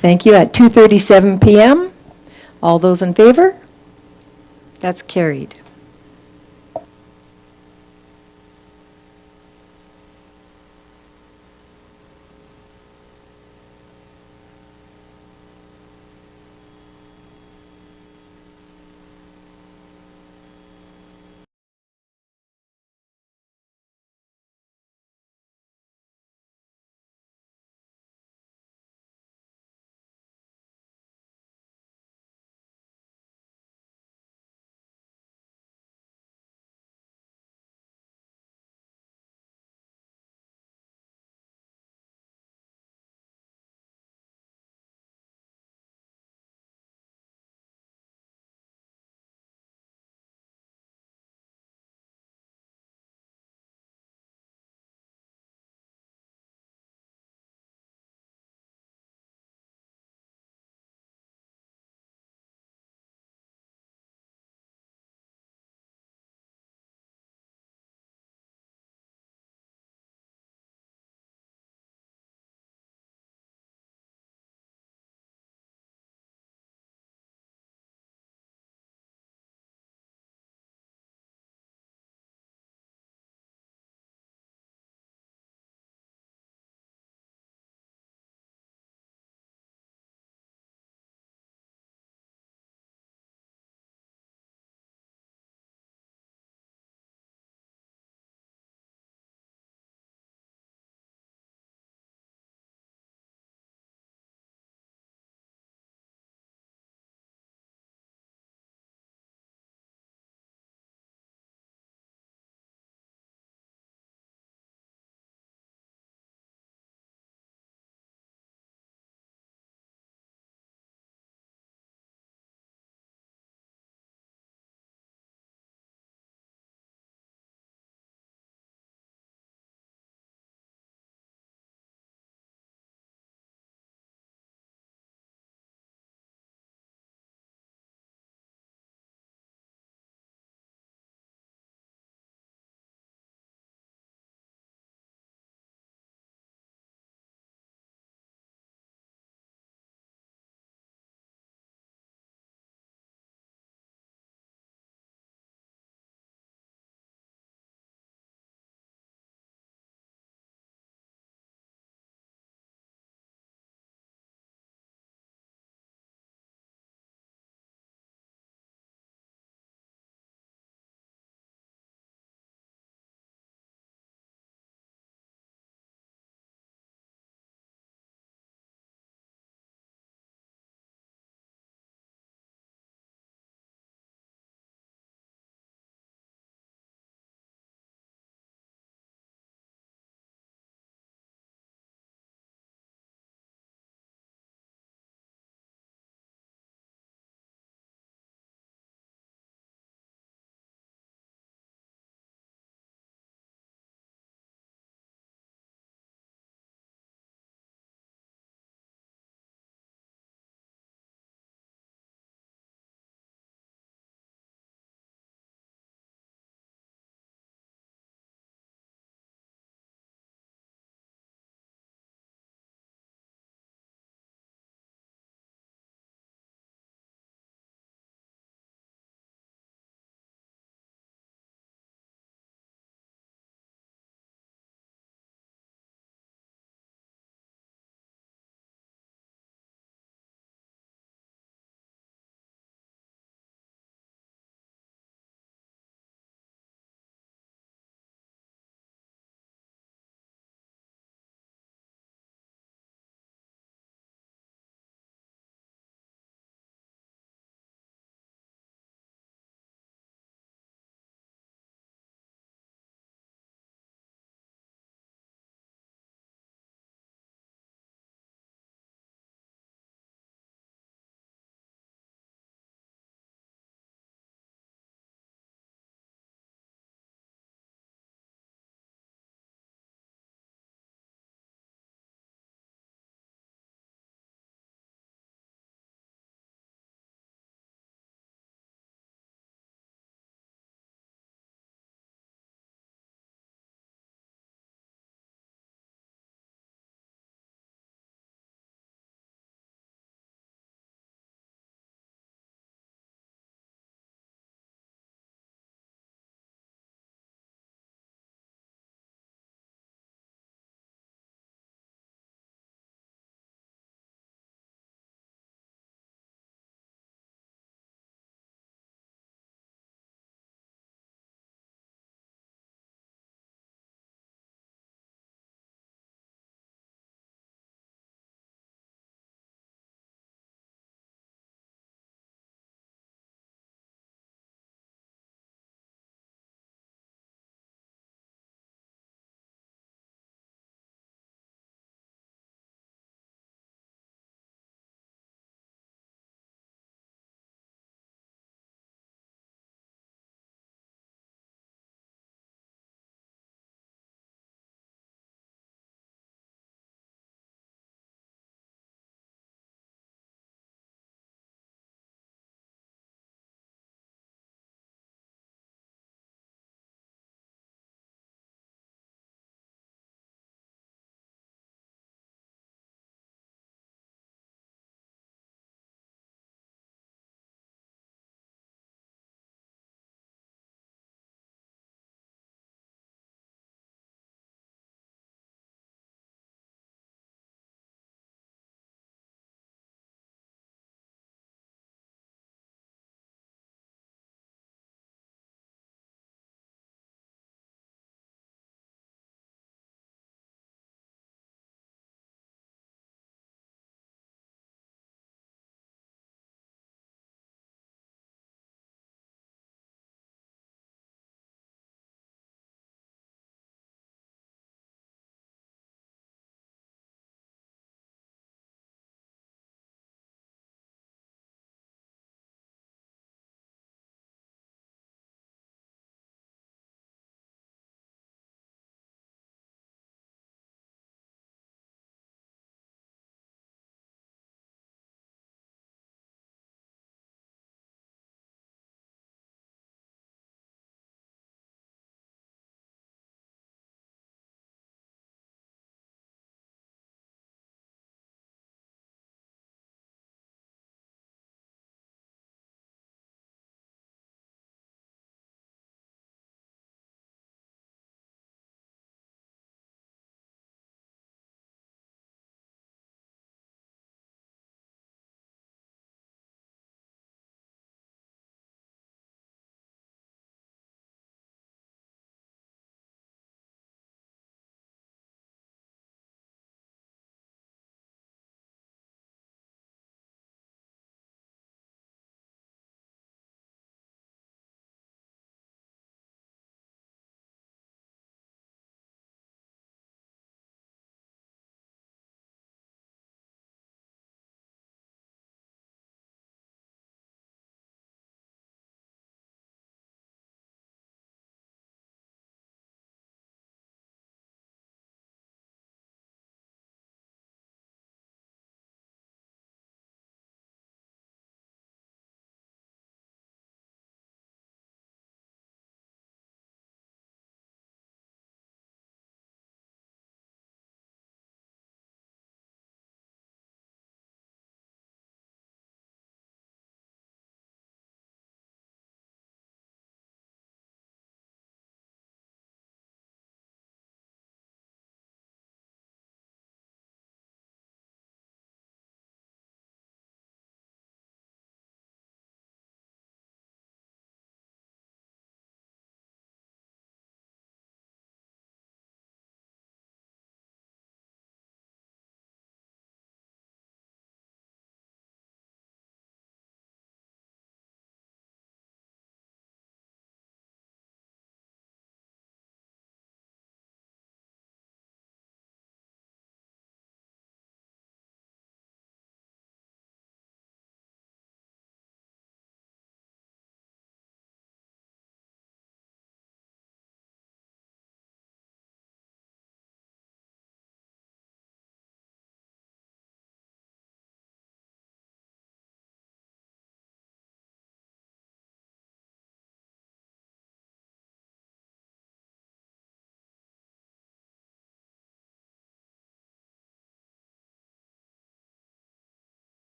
Thank you. At 2:37 PM, all those in favor? That's carried.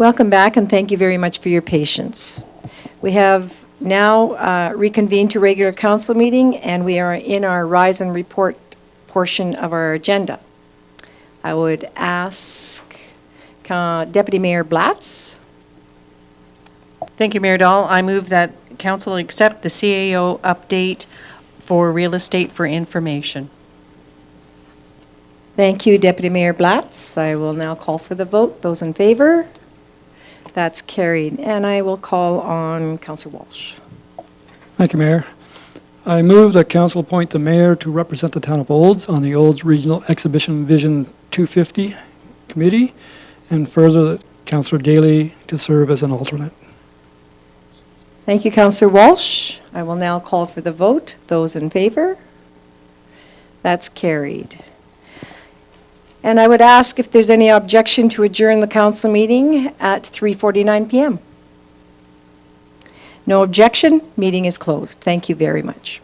Welcome back, and thank you very much for your patience. We have now reconvened to regular council meeting, and we are in our Rise and Report portion of our agenda. I would ask Deputy Mayor Blatz. Thank you, Mayor Dahl. I move that council accept the CAO update for real estate for information. Thank you, Deputy Mayor Blatz. I will now call for the vote. Those in favor? That's carried. And I will call on Councillor Walsh. Thank you, Mayor. I move that council appoint the mayor to represent the town of Olds on the Olds Regional Exhibition Vision 250 Committee, and further that Councillor Daly to serve as an alternate. Thank you, Councillor Walsh. I will now call for the vote. Those in favor? That's carried. And I would ask if there's any objection to adjourn the council meeting at 3:49 p.m. No objection. Meeting is closed. Thank you very much.